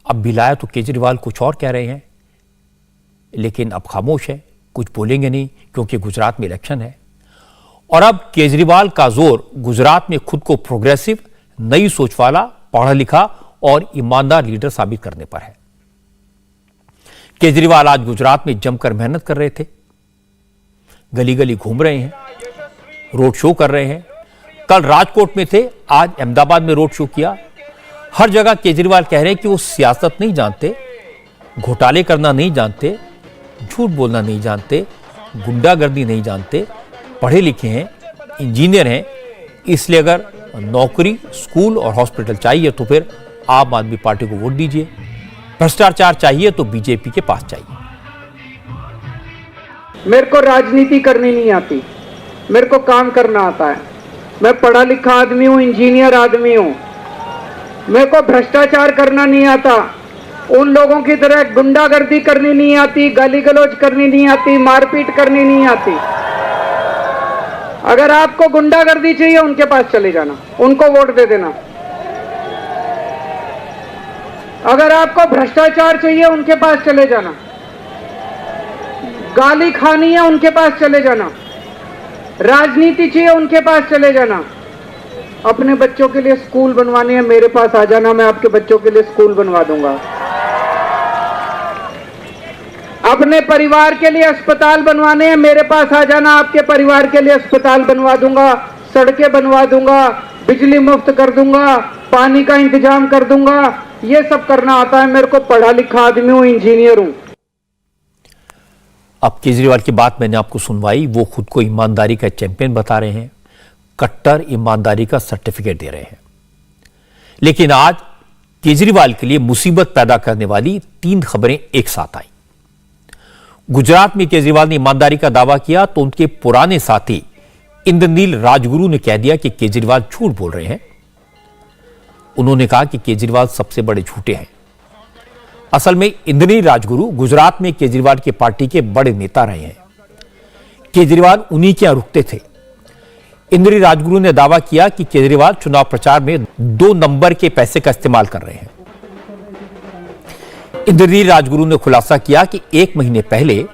अब भी लाया तो केजरीवाल कुछ और कह रहे हैं, लेकिन अब खामोश है, कुछ बोलेंगे नहीं क्योंकि गुजरात में इलेक्शन है। और अब केजरीवाल का जोर गुजरात में खुद को प्रोग्रेसिव, नई सोच वाला, पढ़ा लिखा और ईमानदार लीडर साबित करने पर है। केजरीवाल आज गुजरात में जमकर मेहनत कर रहे थे, गली गली घूम रहे हैं, रोड शो कर रहे हैं। कल राजकोट में थे, आज अहमदाबाद में रोड शो किया। हर जगह केजरीवाल कह रहे हैं कि वो सियासत नहीं जानते, घोटाले करना नहीं जानते, झूठ बोलना नहीं जानते, गुंडागर्दी नहीं जानते, पढ़े लिखे हैं, इंजीनियर हैं, इसलिए अगर नौकरी, स्कूल और हॉस्पिटल चाहिए तो फिर आम आदमी पार्टी को वोट दीजिए। भ्रष्टाचार चाहिए तो बीजेपी के पास चाहिए। मेरे को राजनीति करनी नहीं आती, मेरे को काम करना आता है। मैं पढ़ा लिखा आदमी हूँ, इंजीनियर आदमी हूँ। मेरे को भ्रष्टाचार करना नहीं आता, उन लोगों की तरह गुंडागर्दी करनी नहीं आती, गाली गलौज करनी नहीं आती, मारपीट करनी नहीं आती। अगर आपको गुंडागर्दी चाहिए उनके पास चले जाना, उनको वोट दे देना। अगर आपको भ्रष्टाचार चाहिए उनके पास चले जाना, गाली खानी है उनके पास चले जाना। राजनीति चाहिए उनके पास चले जाना, अपने बच्चों के लिए स्कूल बनवाने हैं मेरे पास आ जाना, मैं आपके बच्चों के लिए स्कूल बनवा दूंगा। अपने परिवार के लिए अस्पताल बनवाने हैं मेरे पास आ जाना, आपके परिवार के लिए अस्पताल बनवा दूंगा, सड़कें बनवा दूंगा, बिजली मुफ्त कर दूंगा, पानी का इंतजाम कर दूंगा। ये सब करना आता है मेरे को, पढ़ा लिखा आदमी हूं, इंजीनियर हूं। अब केजरीवाल की बात मैंने आपको सुनवाई, वो खुद को ईमानदारी का चैंपियन बता रहे हैं, कट्टर ईमानदारी का सर्टिफिकेट दे रहे हैं। लेकिन आज केजरीवाल के लिए मुसीबत पैदा करने वाली 3 खबरें एक साथ आई। गुजरात में केजरीवाल ने ईमानदारी का दावा किया तो उनके पुराने साथी इंद्रनील राजगुरु ने कह दिया कि केजरीवाल झूठ बोल रहे हैं। उन्होंने कहा कि केजरीवाल सबसे बड़े झूठे हैं। असल में इंद्रनील राजगुरु गुजरात में केजरीवाल की पार्टी के बड़े नेता रहे हैं। केजरीवाल उन्हीं के यहां रुकते थे। इंद्रनील राजगुरु ने दावा किया कि केजरीवाल चुनाव प्रचार में 2 नंबर के पैसे का इस्तेमाल कर रहे हैं। इंद्रनील राजगुरु ने खुलासा किया कि 1 महीने पहले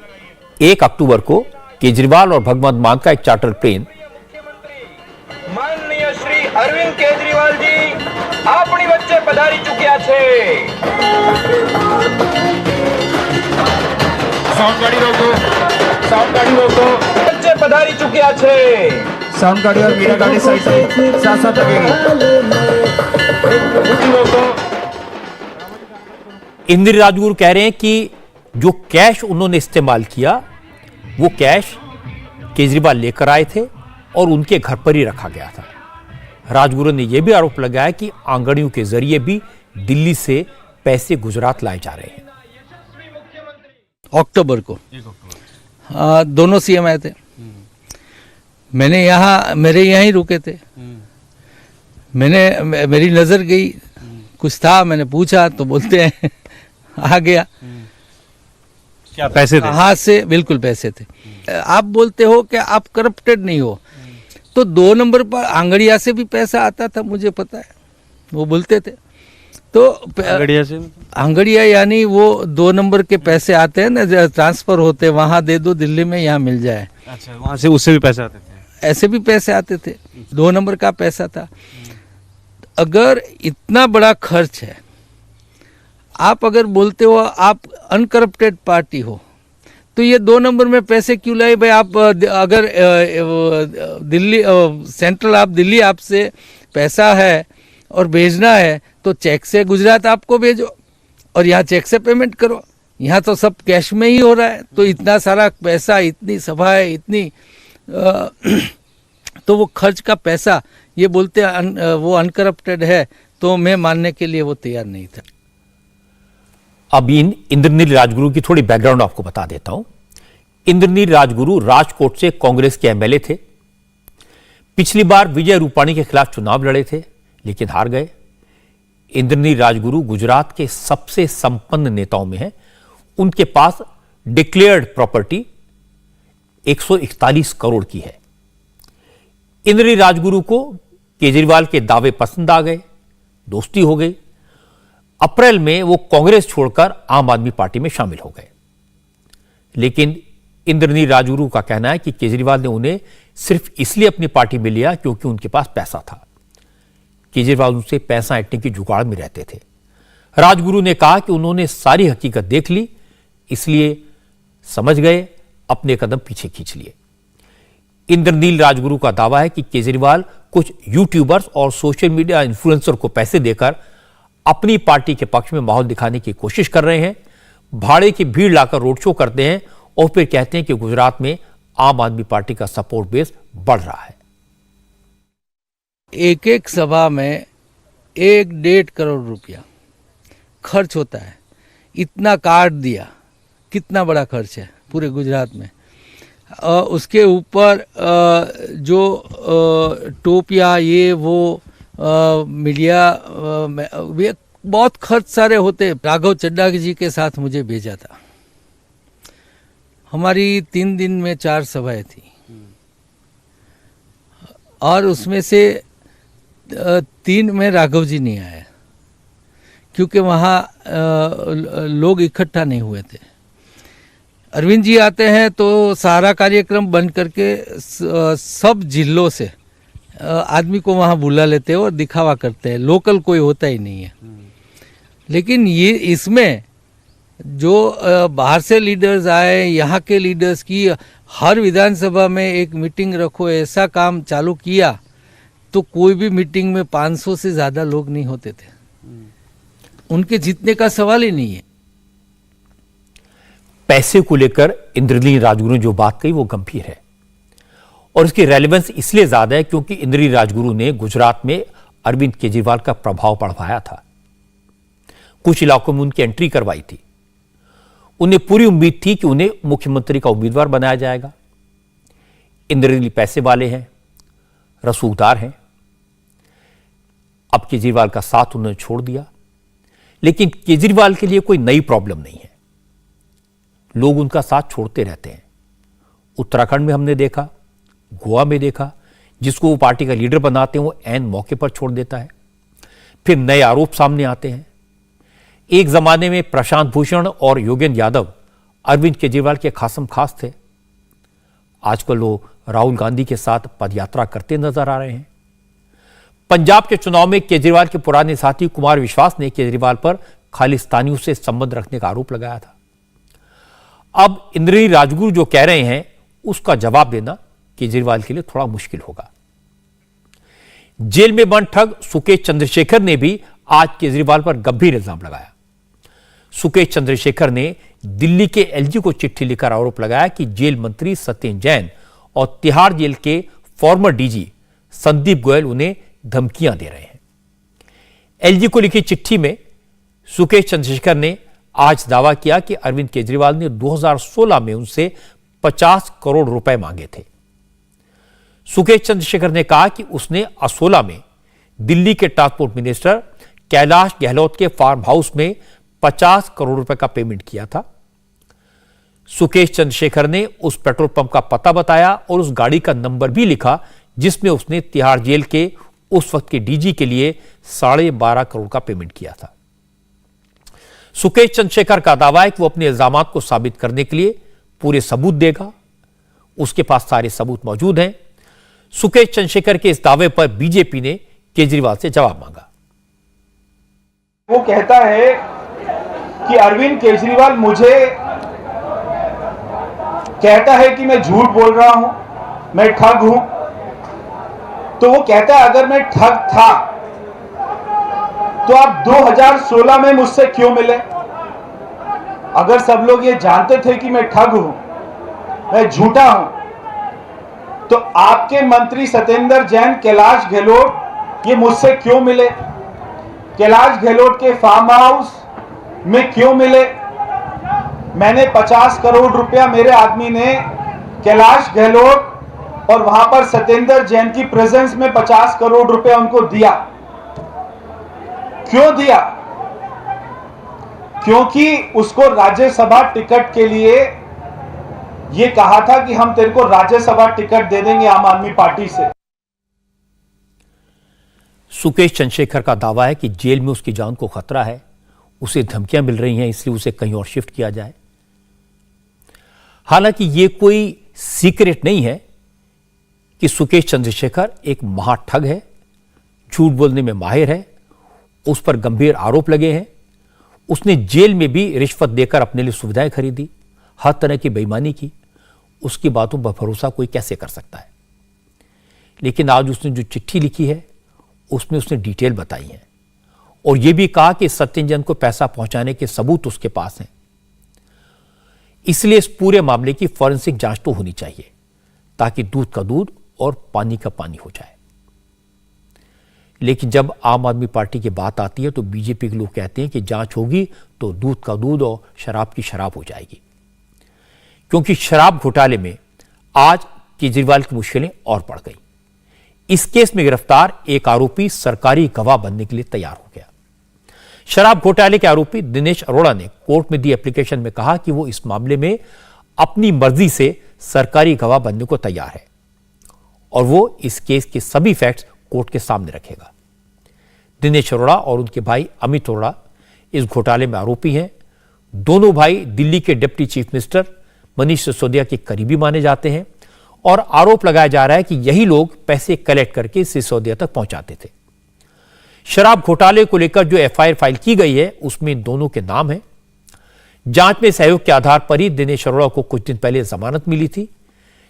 1 अक्टूबर को केजरीवाल और भगवंत मान का एक चार्टर प्लेन माननीय श्री अरविंद केजरीवाल जी अपनी वच्चे पधारी चुक्या छे। साउंड गाड़ी रोको, साउंड गाड़ी रोको, वच्चे पधारी चुक्या छे। साउंड गाड़ी और मीडिया गाड़ी साइड साथ साथ लगेगी। रोको। इंद्रनील राजगुरु कह रहे हैं कि जो कैश उन्होंने इस्तेमाल किया वो कैश केजरीवाल लेकर आए थे और उनके घर पर ही रखा गया था। राजगुरु ने यह भी आरोप लगाया कि आंगड़ियों के जरिए भी दिल्ली से पैसे गुजरात लाए जा रहे हैं। अक्टूबर को दोनों सीएम आए थे। मैंने मेरे यहाँ ही रुके थे। मेरी नजर गई, कुछ था, मैंने पूछा तो बोलते हैं आ गया। क्या पैसे थे? हाथ से बिल्कुल पैसे थे। आप बोलते हो कि आप करप्टेड नहीं हो, तो 2 नंबर पर आंगड़िया से भी पैसा आता था, मुझे पता है, वो बोलते थे। तो आंगड़िया से, आंगड़िया यानी वो 2 नंबर के पैसे आते हैं ना, ट्रांसफर होते, वहां दे दो दिल्ली में, यहाँ मिल जाए। अच्छा, वहां से उससे भी पैसे आते थे? ऐसे भी पैसे आते थे, 2 नंबर का पैसा था। अगर इतना बड़ा खर्च है, आप अगर बोलते हो आप अनकरप्टेड पार्टी हो, तो ये 2 नंबर में पैसे क्यों लाए भाई? आप अगर दिल्ली सेंट्रल, आप दिल्ली आपसे पैसा है और भेजना है तो चेक से गुजरात आपको भेजो और यहाँ चेक से पेमेंट करो। यहाँ तो सब कैश में ही हो रहा है, तो इतना सारा पैसा, इतनी सभाएं, इतनी तो वो खर्च का पैसा, ये बोलते वो अनकरप्टेड है, तो मैं मानने के लिए वो तैयार नहीं था। अब इंद्रनील राजगुरु की थोड़ी बैकग्राउंड आपको बता देता हूं। इंद्रनील राजगुरु राजकोट से कांग्रेस के एमएलए थे। पिछली बार विजय रूपाणी के खिलाफ चुनाव लड़े थे लेकिन हार गए। इंद्रनील राजगुरु गुजरात के सबसे संपन्न नेताओं में हैं। उनके पास डिक्लेयर्ड प्रॉपर्टी 141 करोड़ की है। इंद्रनील राजगुरु को केजरीवाल के दावे पसंद आ गए, दोस्ती हो गई। अप्रैल में वो कांग्रेस छोड़कर आम आदमी पार्टी में शामिल हो गए। लेकिन इंद्रनील राजगुरु का कहना है कि केजरीवाल ने उन्हें सिर्फ इसलिए अपनी पार्टी में लिया क्योंकि उनके पास पैसा था। केजरीवाल उनसे पैसा ऐंठने की जुगाड़ में रहते थे। राजगुरु ने कहा कि उन्होंने सारी हकीकत देख ली, इसलिए समझ गए, अपने कदम पीछे खींच लिए। इंद्रनील राजगुरु का दावा है कि केजरीवाल कुछ यूट्यूबर्स और सोशल मीडिया इन्फ्लुएंसर को पैसे देकर अपनी पार्टी के पक्ष में माहौल दिखाने की कोशिश कर रहे हैं। भाड़े की भीड़ लाकर रोड शो करते हैं और फिर कहते हैं कि गुजरात में आम आदमी पार्टी का सपोर्ट बेस बढ़ रहा है। एक एक सभा में 1-1.5 करोड़ रुपया खर्च होता है। इतना काट दिया, कितना बड़ा खर्च है पूरे गुजरात में। उसके ऊपर जो टोपिया, ये वो मीडिया बहुत खर्च सारे होते। राघव चड्ढा जी के साथ मुझे भेजा था। हमारी 3 दिन में 4 सभाएं थी और उसमें से 3 में राघव जी नहीं आए क्योंकि वहाँ लोग इकट्ठा नहीं हुए थे। अरविंद जी आते हैं तो सारा कार्यक्रम बंद करके सब जिलों से आदमी को वहाँ बुला लेते हैं और दिखावा करते हैं, लोकल कोई होता ही नहीं है। लेकिन ये इसमें जो बाहर से लीडर्स आए, यहाँ के लीडर्स की हर विधानसभा में एक मीटिंग रखो, ऐसा काम चालू किया तो कोई भी मीटिंग में 500 से ज़्यादा लोग नहीं होते थे, उनके जीतने का सवाल ही नहीं है। पैसे को लेकर इंद्रनील राजगुरु ने जो बात कही वो गंभीर है और इसकी रेलेवेंस इसलिए ज्यादा है क्योंकि इंद्रनील राजगुरु ने गुजरात में अरविंद केजरीवाल का प्रभाव बढ़ाया था, कुछ इलाकों में उनकी एंट्री करवाई थी। उन्हें पूरी उम्मीद थी कि उन्हें मुख्यमंत्री का उम्मीदवार बनाया जाएगा। इंद्रनील पैसे वाले हैं, रसूखदार हैं। अब केजरीवाल का साथ उन्होंने छोड़ दिया, लेकिन केजरीवाल के लिए कोई नई प्रॉब्लम नहीं है, लोग उनका साथ छोड़ते रहते हैं। उत्तराखंड में हमने देखा, गोवा में देखा, जिसको वो पार्टी का लीडर बनाते हैं वो ऐन मौके पर छोड़ देता है। फिर नए आरोप सामने आते हैं। एक जमाने में प्रशांत भूषण और योगेंद्र यादव अरविंद केजरीवाल के खासम खास थे, आजकल वो राहुल गांधी के साथ पदयात्रा करते नजर आ रहे हैं। पंजाब के चुनाव में केजरीवाल के पुराने साथी कुमार विश्वास ने केजरीवाल पर खालिस्तानियों से संबंध रखने का आरोप लगाया था। अब इंद्रनील राजगुरु जो कह रहे हैं उसका जवाब देना केजरीवाल के लिए थोड़ा मुश्किल होगा। जेल में बंद ठग सुकेश चंद्रशेखर ने भी आज केजरीवाल पर गंभीर इल्जाम लगाया। सुकेश चंद्रशेखर ने दिल्ली के एलजी को चिट्ठी लिखकर आरोप लगाया कि जेल मंत्री सत्येंद्र जैन और तिहाड़ जेल के फॉर्मर डीजी संदीप गोयल उन्हें धमकियां दे रहे हैं। एलजी को लिखी चिट्ठी में सुकेश चंद्रशेखर ने आज दावा किया कि अरविंद केजरीवाल ने 2016 में उनसे 50 करोड़ रुपए मांगे थे। सुकेश चंद्रशेखर ने कहा कि उसने असोला में दिल्ली के ट्रांसपोर्ट मिनिस्टर कैलाश गहलोत के फार्म हाउस में 50 करोड़ रुपए का पेमेंट किया था। सुकेश चंद्रशेखर ने उस पेट्रोल पंप का पता बताया और उस गाड़ी का नंबर भी लिखा जिसमें उसने तिहाड़ जेल के उस वक्त के डीजी के लिए 12.5 करोड़ का पेमेंट किया था। सुकेश चंद्रशेखर का दावा है कि वो अपने इल्जामात को साबित करने के लिए पूरे सबूत देगा। उसके पास सारे सबूत मौजूद हैं। सुकेश चंद्रशेखर के इस दावे पर बीजेपी ने केजरीवाल से जवाब मांगा। वो कहता है कि अरविंद केजरीवाल मुझे कहता है कि मैं झूठ बोल रहा हूं, मैं ठग हूं। तो वो कहता है अगर मैं ठग था तो आप 2016 में मुझसे क्यों मिले? अगर सब लोग ये जानते थे कि मैं ठग हूं, मैं झूठा हूं, तो आपके मंत्री सत्येंद्र जैन, कैलाश गहलोत ये मुझसे क्यों मिले? कैलाश गहलोत के फार्म हाउस में क्यों मिले? मैंने 50 करोड़ रुपया मेरे आदमी ने कैलाश गहलोत और वहां पर सत्येंद्र जैन की प्रेजेंस में 50 करोड़ रुपया उनको दिया। क्यों दिया? क्योंकि उसको राज्यसभा टिकट के लिए ये कहा था कि हम तेरे को राज्यसभा टिकट दे देंगे आम आदमी पार्टी से। सुकेश चंद्रशेखर का दावा है कि जेल में उसकी जान को खतरा है, उसे धमकियां मिल रही हैं, इसलिए उसे कहीं और शिफ्ट किया जाए। हालांकि यह कोई सीक्रेट नहीं है कि सुकेश चंद्रशेखर एक महाठग है, झूठ बोलने में माहिर है, उस पर गंभीर आरोप लगे हैं। उसने जेल में भी रिश्वत देकर अपने लिए सुविधाएं खरीदी, हर तरह की बेईमानी की। उसकी बातों पर भरोसा कोई कैसे कर सकता है? लेकिन आज उसने जो चिट्ठी लिखी है उसमें उसने डिटेल बताई है और यह भी कहा कि सत्येंद्र जैन को पैसा पहुंचाने के सबूत उसके पास हैं। इसलिए इस पूरे मामले की फॉरेंसिक जांच तो होनी चाहिए ताकि दूध का दूध और पानी का पानी हो जाए। लेकिन जब आम आदमी पार्टी की बात आती है तो बीजेपी के लोग कहते हैं कि जांच होगी तो दूध का दूध और शराब की शराब हो जाएगी, क्योंकि शराब घोटाले में आज केजरीवाल की मुश्किलें और बढ़ गई। इस केस में गिरफ्तार एक आरोपी सरकारी गवाह बनने के लिए तैयार हो गया। शराब घोटाले के आरोपी दिनेश अरोड़ा ने कोर्ट में दी एप्लीकेशन में कहा कि वो इस मामले में अपनी मर्जी से सरकारी गवाह बनने को तैयार है और वो इस केस के सभी फैक्ट्स कोर्ट के सामने रखेगा। दिनेश अरोड़ा और उनके भाई अमित अरोड़ा इस घोटाले में आरोपी हैं। दोनों भाई दिल्ली के deputy chief minister Manish Sisodia के करीबी माने जाते हैं और आरोप लगाया जा रहा है कि यही लोग पैसे कलेक्ट करके सिसोदिया तक पहुंचाते थे। शराब घोटाले को लेकर जो एफआईआर फाइल की गई है उसमें दोनों के नाम हैं। जांच में सहयोग के आधार पर ही दिनेश अरोड़ा को कुछ दिन पहले जमानत मिली थी,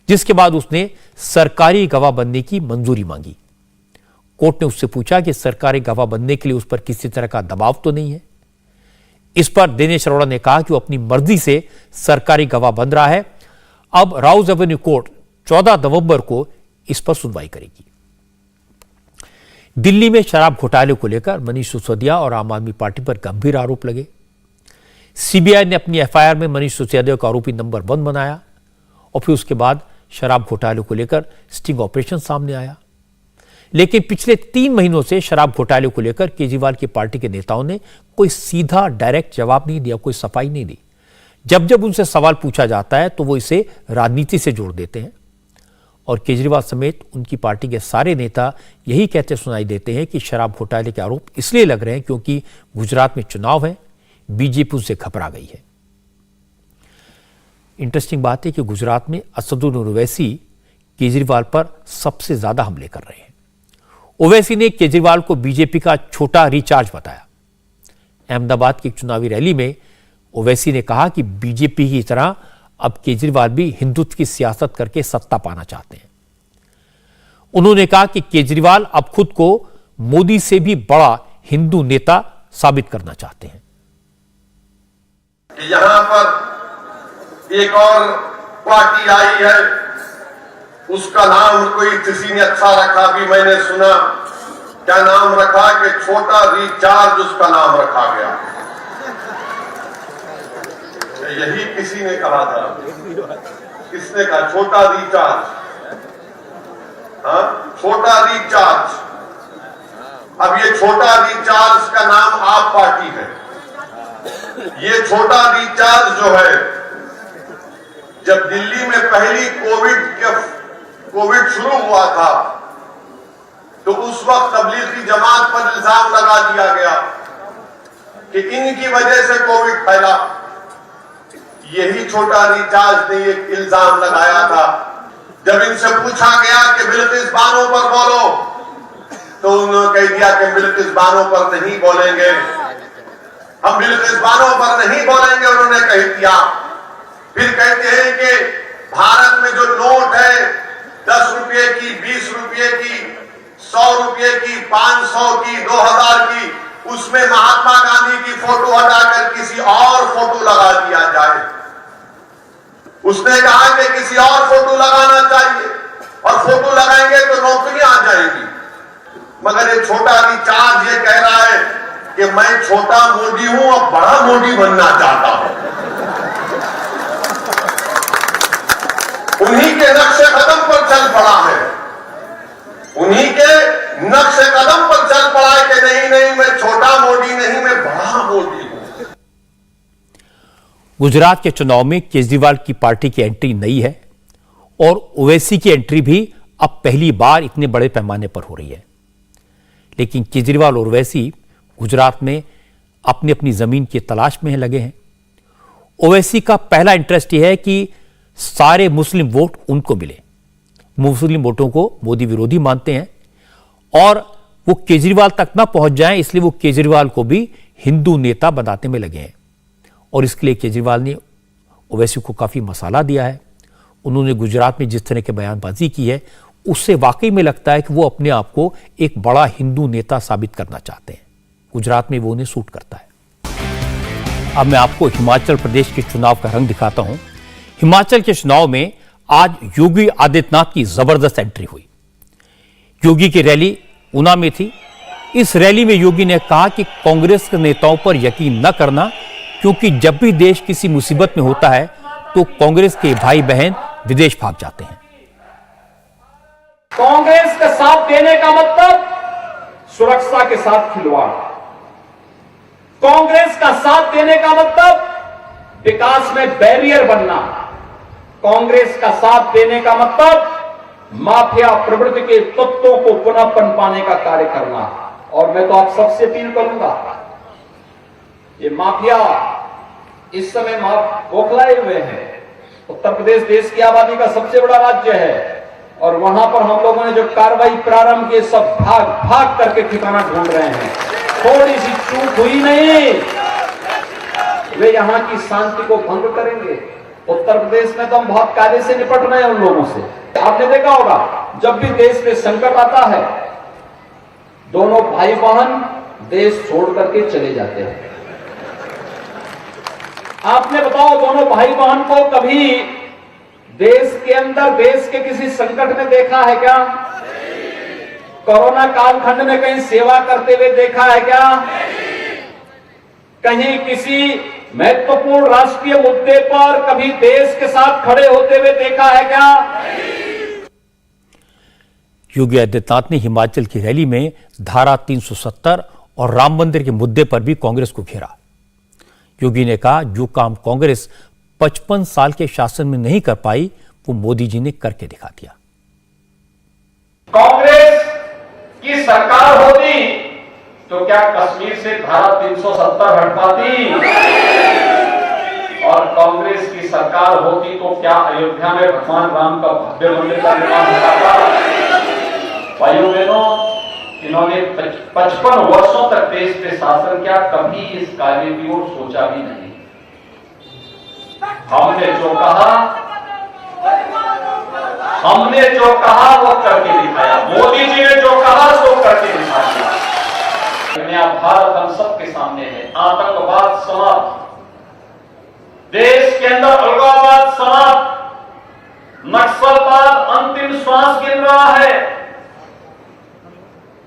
जिसके बाद उसने सरकारी गवाह बनने की मंजूरी मांगी। कोर्ट ने उससे पूछा कि सरकारी गवाह बनने के लिए उस पर किसी तरह का दबाव तो नहीं है। इस पर दिनेश अरोड़ा ने कहा कि वो अपनी मर्जी से सरकारी गवाह बन रहा है। अब राउज एवेन्यू कोर्ट 14 नवंबर को इस पर सुनवाई करेगी। दिल्ली में शराब घोटाले को लेकर मनीष सिसोदिया और आम आदमी पार्टी पर गंभीर आरोप लगे। सीबीआई ने अपनी एफआईआर में मनीष सिसोदिया को आरोपी नंबर 1 बनाया और फिर उसके बाद शराब घोटाले को लेकर स्टिंग ऑपरेशन सामने आया। लेकिन पिछले 3 महीनों से शराब घोटाले को लेकर केजरीवाल की पार्टी के नेताओं ने कोई सीधा डायरेक्ट जवाब नहीं दिया, कोई सफाई नहीं दी। जब जब उनसे सवाल पूछा जाता है तो वो इसे राजनीति से जोड़ देते हैं और केजरीवाल समेत उनकी पार्टी के सारे नेता यही कहते सुनाई देते हैं कि शराब घोटाले के आरोप इसलिए लग रहे हैं क्योंकि गुजरात में चुनाव है, बीजेपी उससे घबरा गई है। इंटरेस्टिंग बात है कि गुजरात में असदुद्दीन ओवैसी केजरीवाल पर सबसे ज्यादा हमले कर रहे हैं। ओवैसी ने केजरीवाल को बीजेपी का छोटा रिचार्ज बताया। अहमदाबाद की एक चुनावी रैली में ओवैसी ने कहा कि बीजेपी की तरह अब केजरीवाल भी हिंदुत्व की सियासत करके सत्ता पाना चाहते हैं। उन्होंने कहा कि केजरीवाल अब खुद को मोदी से भी बड़ा हिंदू नेता साबित करना चाहते हैं। यहां पर एक और पार्टी आई है, उसका नाम कोई किसी ने अच्छा रखा, भी मैंने सुना। क्या नाम रखा कि छोटा रिचार्ज उसका नाम रखा गया। यही किसी ने कहा था। किसने कहा? छोटा रिचार्ज। हाँ, छोटा रिचार्ज। अब ये छोटा रिचार्ज का नाम आप पार्टी है। ये छोटा रिचार्ज जो है, जब दिल्ली में पहली कोविड शुरू हुआ था तो उस वक्त तबलीगी जमात पर इल्जाम लगा दिया गया कि इनकी वजह से कोविड फैला। यही छोटा रिचार्ज ने एक इल्जाम लगाया था। जब इनसे पूछा गया कि बिल्किस बानो पर बोलो, तो उन्होंने कह दिया कि बिल्किस बानो पर नहीं बोलेंगे, हम बिल्किस बानो पर नहीं बोलेंगे, उन्होंने कह दिया। फिर कहते हैं कि भारत में जो नोट है 10 रुपये की, 20 रुपये की, 100 रुपये की, 500 की, 2000 की, उसमें महात्मा गांधी की फोटो हटाकर किसी और फोटो लगा दिया जाए। उसने कहा कि किसी और फोटो लगाना चाहिए और फोटो लगाएंगे तो नौकरियां आ जाएंगी। मगर ये छोटा रिचार्ज ये कह रहा है कि मैं छोटा मोदी हूं, अब बड़ा मोदी बनना चाहता हूं। उन्हीं के नक्शे कदम पर चल पड़ा है, उन्हीं के नक्शे कदम पर चल पड़ा है कि नहीं नहीं मैं छोटा मोदी नहीं, मैं बड़ा मोदी हूं। गुजरात के चुनाव में केजरीवाल की पार्टी की एंट्री नई है और ओवैसी की एंट्री भी अब पहली बार इतने बड़े पैमाने पर हो रही है। लेकिन केजरीवाल और ओवैसी गुजरात में अपनी अपनी जमीन की तलाश में लगे हैं। ओवैसी का पहला इंटरेस्ट यह है कि सारे मुस्लिम वोट उनको मिले। मुस्लिम वोटों को मोदी विरोधी मानते हैं और वो केजरीवाल तक ना पहुंच जाएं, इसलिए वो केजरीवाल को भी हिंदू नेता बनाने में लगे हैं। और इसके लिए केजरीवाल ने ओवैसी को काफी मसाला दिया है। उन्होंने गुजरात में जिस तरह की बयानबाजी की है उससे वाकई में लगता है कि वो अपने आप को एक बड़ा हिंदू नेता साबित करना चाहते हैं। गुजरात में वो उन्हें सूट करता है। अब मैं आपको हिमाचल प्रदेश के चुनाव का रंग दिखाता हूं। हिमाचल के चुनाव में आज योगी आदित्यनाथ की जबरदस्त एंट्री हुई। योगी की रैली ऊना में थी। इस रैली में योगी ने कहा कि कांग्रेस के नेताओं पर यकीन न करना, क्योंकि जब भी देश किसी मुसीबत में होता है तो कांग्रेस के भाई बहन विदेश भाग जाते हैं। कांग्रेस का साथ देने का मतलब सुरक्षा के साथ खिलवाड़। कांग्रेस का साथ देने का मतलब विकास में बैरियर बनना। कांग्रेस का साथ देने का मतलब माफिया प्रवृत्ति के तत्वों को पुनः पनपाने का कार्य करना। और मैं तो आप सबसे अपील करूंगा, ये माफिया इस समय बौखलाए हुए हैं, उत्तर प्रदेश देश की आबादी का सबसे बड़ा राज्य है और वहां पर हम लोगों ने जो कार्रवाई प्रारंभ की, सब भाग भाग करके ठिकाना ढूंढ रहे हैं। थोड़ी सी चूक हुई नहीं, वे यहां की शांति को भंग करेंगे। उत्तर प्रदेश में तो हम बहुत कायदे से निपट रहे हैं उन लोगों से। आपने देखा होगा, जब भी देश में संकट आता है, दोनों भाई बहन देश छोड़ करके चले जाते हैं। आपने बताओ, दोनों भाई बहन को कभी देश के अंदर, देश के किसी संकट में देखा है क्या? कोरोना कालखंड में कहीं सेवा करते हुए देखा है क्या? कहीं किसी महत्वपूर्ण राष्ट्रीय मुद्दे पर कभी देश के साथ खड़े होते हुए देखा है क्या? योगी आदित्यनाथ ने हिमाचल की रैली में धारा 370 और राम मंदिर के मुद्दे पर भी कांग्रेस को घेरा। योगी ने कहा, जो काम कांग्रेस 55 साल के शासन में नहीं कर पाई, वो मोदी जी ने करके दिखा दिया। कांग्रेस की सरकार होती तो क्या कश्मीर से धारा 370 हट पाती? और कांग्रेस की सरकार होती तो क्या अयोध्या में भगवान राम का भव्य मंदिर का निर्माण हो पाता? भाइयों बहनों, इन्होंने 55 वर्षों तक देश पे शासन किया, कभी इस कार्य की ओर सोचा भी नहीं। हमने जो कहा वो करके दिखाया। मोदी जी ने जो कहा सो करके दिखाया। नया भारत हम सबके सामने है। आतंकवाद समाप्त, देश के अंदर अलगाववाद समाप्त, नक्सलवाद अंतिम श्वास गिन रहा है।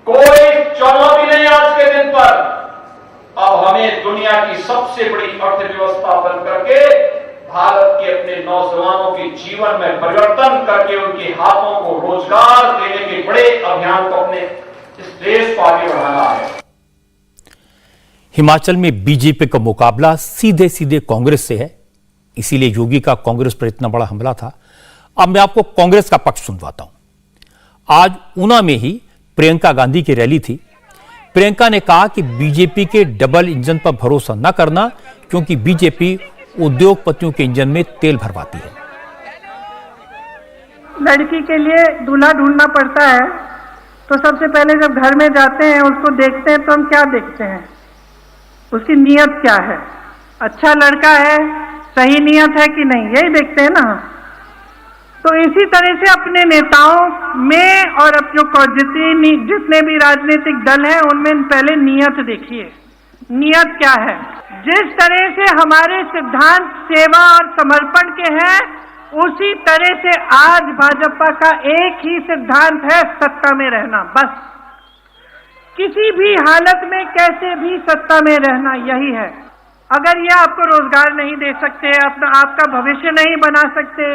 कोई चुनौती नहीं आज के दिन पर। अब हमें दुनिया की सबसे बड़ी अर्थव्यवस्था बन करके भारत के अपने नौजवानों के जीवन में परिवर्तन करके उनके हाथों को रोजगार देने के बड़े अभियान को अपने इस देश को आगे बढ़ाना है। हिमाचल में बीजेपी का मुकाबला सीधे सीधे कांग्रेस से है, इसीलिए योगी का कांग्रेस पर इतना बड़ा हमला था। अब मैं आपको कांग्रेस का पक्ष सुनवाता हूं। आज ऊना में ही प्रियंका गांधी की रैली थी। प्रियंका ने कहा कि बीजेपी के डबल इंजन पर भरोसा न करना, क्योंकि बीजेपी उद्योगपतियों के इंजन में तेल भरवाती है। लड़की के लिए दूल्हा ढूंढना पड़ता है, तो सबसे पहले जब घर में जाते हैं, उसको देखते हैं, तो हम क्या देखते हैं? उसकी नीयत क्या है? अच्छा लड़का है, सही नीयत है कि नहीं, यही देखते हैं ना। तो इसी तरह से अपने नेताओं में और जितने भी राजनीतिक दल हैं, उनमें पहले नीयत देखिए। नीयत क्या है? जिस तरह से हमारे सिद्धांत सेवा और समर्पण के हैं, उसी तरह से आज भाजपा का एक ही सिद्धांत है, सत्ता में रहना। बस किसी भी हालत में कैसे भी सत्ता में रहना, यही है। अगर ये आपको रोजगार नहीं दे सकते, आपका भविष्य नहीं बना सकते,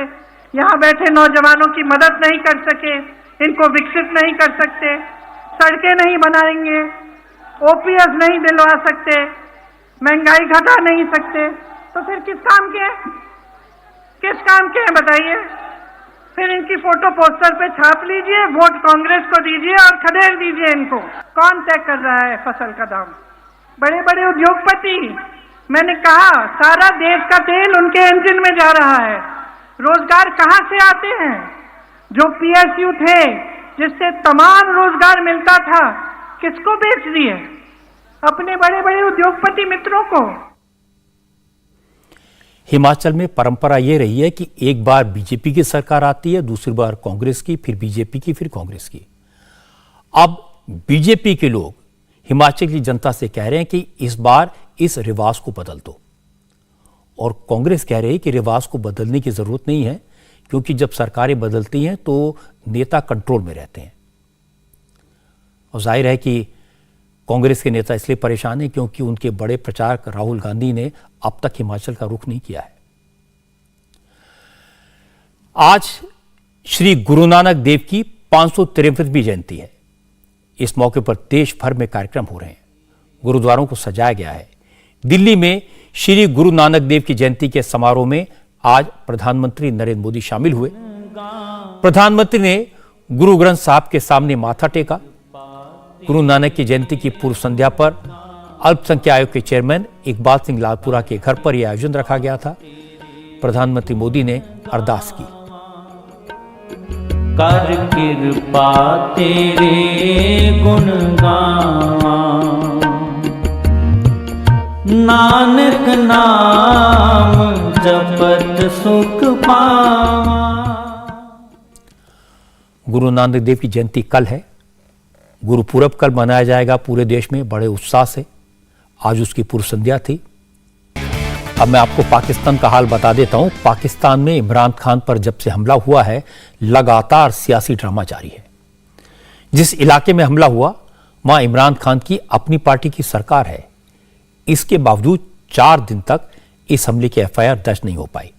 यहाँ बैठे नौजवानों की मदद नहीं कर सके, इनको विकसित नहीं कर सकते, सड़कें नहीं बनाएंगे, ओपीएस नहीं दिलवा सकते, महंगाई घटा नहीं सकते, तो फिर किस काम के हैं? किस काम के हैं बताइए? फिर इनकी फोटो पोस्टर पे छाप लीजिए, वोट कांग्रेस को दीजिए और खदेड़ दीजिए इनको। कौन तय कर रहा है फसल का दाम? बड़े बड़े उद्योगपति। मैंने कहा, सारा देश का तेल उनके इंजन में जा रहा है। रोजगार कहाँ से आते हैं? जो पीएसयू थे, जिससे तमाम रोजगार मिलता था, किसको बेच दिए? अपने बड़े बड़े उद्योगपति मित्रों को। हिमाचल में परंपरा यह रही है कि एक बार बीजेपी की सरकार आती है, दूसरी बार कांग्रेस की, फिर बीजेपी की, फिर कांग्रेस की। अब बीजेपी के लोग हिमाचल की जनता से कह रहे हैं कि इस बार इस रिवाज को बदल दो, और कांग्रेस कह रही है कि रिवाज को बदलने की जरूरत नहीं है, क्योंकि जब सरकारें बदलती हैं तो नेता कंट्रोल में रहते हैं। और जाहिर है कि कांग्रेस के नेता इसलिए परेशान हैं क्योंकि उनके बड़े प्रचारक राहुल गांधी ने अब तक हिमाचल का रुख नहीं किया है। आज श्री गुरु नानक देव की 553वीं जयंती है। इस मौके पर देश भर में कार्यक्रम हो रहे हैं, गुरुद्वारों को सजाया गया है। दिल्ली में श्री गुरु नानक देव की जयंती के समारोह में आज प्रधानमंत्री नरेंद्र मोदी शामिल हुए। प्रधानमंत्री ने गुरु ग्रंथ साहब के सामने माथा टेका। गुरु नानक की जयंती की पूर्व संध्या पर अल्पसंख्यक आयोग के चेयरमैन इकबाल सिंह लालपुरा के घर पर यह आयोजन रखा गया था। प्रधानमंत्री मोदी ने अरदास की। कर कृपा तेरे गुण गावां, नानक नाम जपत सुख पावां। गुरु नानक देव की जयंती कल है। गुरुपूरब कल मनाया जाएगा पूरे देश में बड़े उत्साह से। आज उसकी पूर्व संध्या थी। अब मैं आपको पाकिस्तान का हाल बता देता हूं। पाकिस्तान में इमरान खान पर जब से हमला हुआ है, लगातार सियासी ड्रामा जारी है। जिस इलाके में हमला हुआ वहां इमरान खान की अपनी पार्टी की सरकार है। इसके बावजूद 4 दिन तक इस हमले की एफआईआर दर्ज नहीं हो पाई।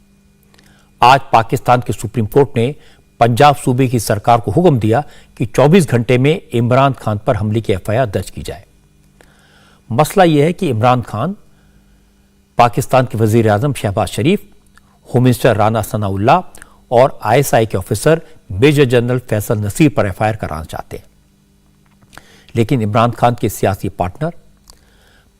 आज पाकिस्तान के सुप्रीम कोर्ट ने पंजाब सूबे की सरकार को हुक्म दिया कि 24 घंटे में इमरान खान पर हमले की एफआईआर दर्ज की जाए। मसला यह है कि इमरान खान पाकिस्तान के वजीर आजम शहबाज शरीफ, होम मिनिस्टर राना सनाउल्लाह और आईएसआई के officer major general Faisal Naseer पर एफआईआर कराना चाहते हैं। लेकिन इमरान खान के सियासी पार्टनर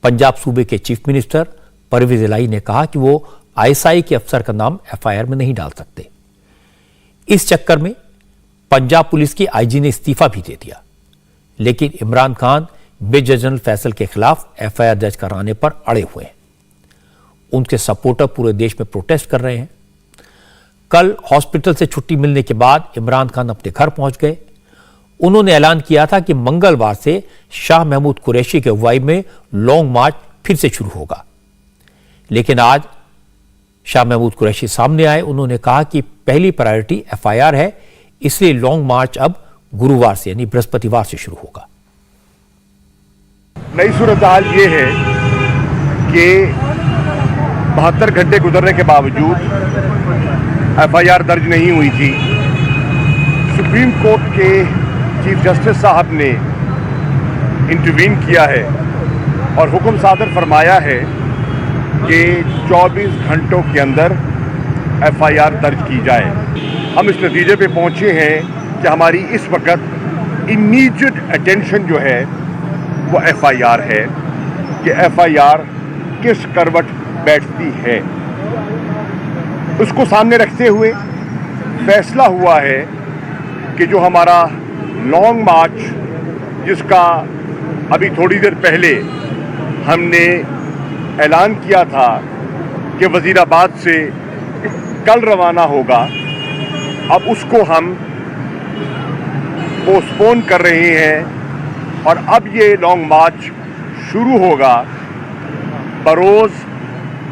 पंजाब सूबे के चीफ मिनिस्टर परवेज इलाही ने कहा कि वो आईएसआई के अफसर का नाम एफआईआर में नहीं डाल सकते। इस चक्कर में पंजाब पुलिस की आईजी ने इस्तीफा भी दे दिया। लेकिन इमरान खान मेजर जनरल फैसल के खिलाफ एफआईआर दर्ज कराने पर अड़े हुए हैं। उनके सपोर्टर पूरे देश में प्रोटेस्ट कर रहे हैं। कल हॉस्पिटल से छुट्टी मिलने के बाद इमरान खान अपने घर पहुंच गए। उन्होंने ऐलान किया था कि मंगलवार से शाह महमूद कुरैशी की अगुवाई में लॉन्ग मार्च फिर से शुरू होगा। लेकिन आज शाह महमूद कुरैशी सामने आए। उन्होंने कहा कि पहली प्रायोरिटी एफआईआर है, इसलिए लॉन्ग मार्च अब गुरुवार से यानी बृहस्पतिवार से शुरू होगा। नई सूरत हाल ये है कि 72 घंटे गुजरने के बावजूद एफआईआर दर्ज नहीं हुई थी। सुप्रीम कोर्ट के चीफ जस्टिस साहब ने इंटरवीन किया है और हुक्म सादर फरमाया है कि 24 घंटों के अंदर एफआईआर दर्ज की जाए। हम इस नतीजे पे पहुंचे हैं कि हमारी इस वक्त इमीडिएट अटेंशन जो है वो एफआईआर है कि एफआईआर किस करवट बैठती है। उसको सामने रखते हुए फैसला हुआ है कि जो हमारा लॉन्ग मार्च, जिसका अभी थोड़ी देर पहले हमने ऐलान किया था कि वजीराबाद से कल रवाना होगा, अब उसको हम पोस्टपोन कर रहे हैं और अब ये लॉन्ग मार्च शुरू होगा बरोज़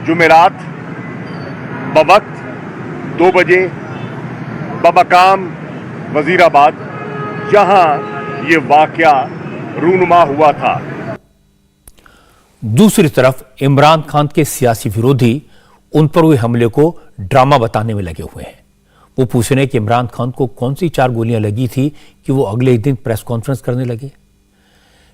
जुमेरात बवक्त 2 बजे बमकाम वजीराबाद, जहां ये वाकया रूनुमा हुआ था। दूसरी तरफ इमरान खान के सियासी विरोधी उन पर हुए हमले को ड्रामा बताने में लगे हुए हैं। वो पूछ रहे हैं कि इमरान खान को कौन सी 4 गोलियां लगी थी कि वो अगले ही दिन प्रेस कॉन्फ्रेंस करने लगे।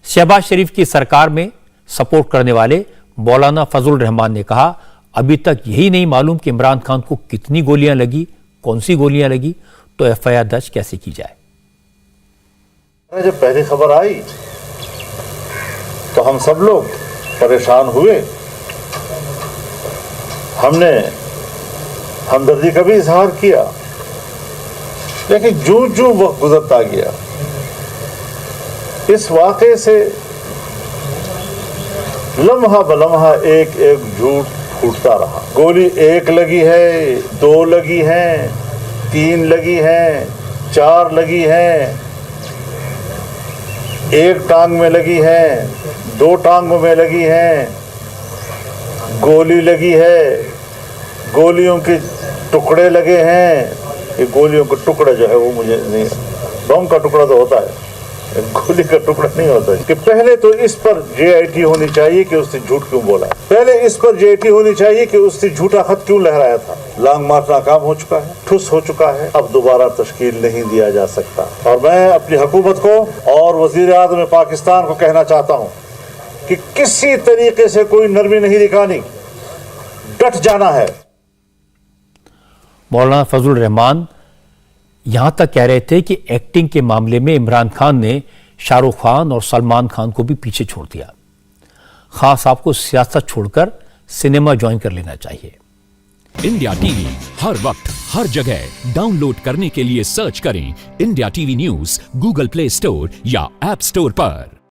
शहबाज शरीफ की सरकार में सपोर्ट करने वाले मौलाना फजल रहमान ने कहा, अभी तक यही नहीं मालूम कि इमरान खान को कितनी गोलियां लगी, कौन सी गोलियां लगी, तो एफआईआर दर्ज कैसे की जाए। जब पहली खबर आई तो हम सब लोग परेशान हुए। हमने हमदर्दी का भी इजहार किया, लेकिन जो वक्त गुजरता गया इस वाक़े से लम्हा बलम्हा एक एक झूठ फूटता रहा। गोली 1 लगी है, 2 लगी हैं, 3 लगी हैं, 4 लगी हैं, 1 टांग में लगी है, 2 टांगों में लगी हैं, गोली लगी है, गोलियों के टुकड़े लगे हैं। ये गोलियों के टुकड़े जो है वो मुझे नहीं, बम का टुकड़ा तो होता है, गोली का टुकड़ा नहीं होता। कि पहले तो इस पर जेआईटी होनी चाहिए कि उसने झूठ क्यों बोला, पहले इस पर जेआईटी होनी चाहिए कि उसने झूठा खत क्यों लहराया था। लॉन्ग मार्च नाकाम हो चुका है, ठुस हो चुका है, अब दोबारा तश्कील नहीं दिया जा सकता। और मैं अपनी हुकूमत को और वजीर आज़म पाकिस्तान को कहना चाहता हूँ कि किसी तरीके से कोई नरमी नहीं दिखानी, डट जाना है। मौलाना फजल रहमान यहां तक कह रहे थे कि एक्टिंग के मामले में इमरान खान ने शाहरुख खान और सलमान खान को भी पीछे छोड़ दिया। खान साहब को सियासत छोड़कर सिनेमा ज्वाइन कर लेना चाहिए। इंडिया टीवी हर वक्त हर जगह डाउनलोड करने के लिए सर्च करें India TV news Google play store या ऐप स्टोर पर।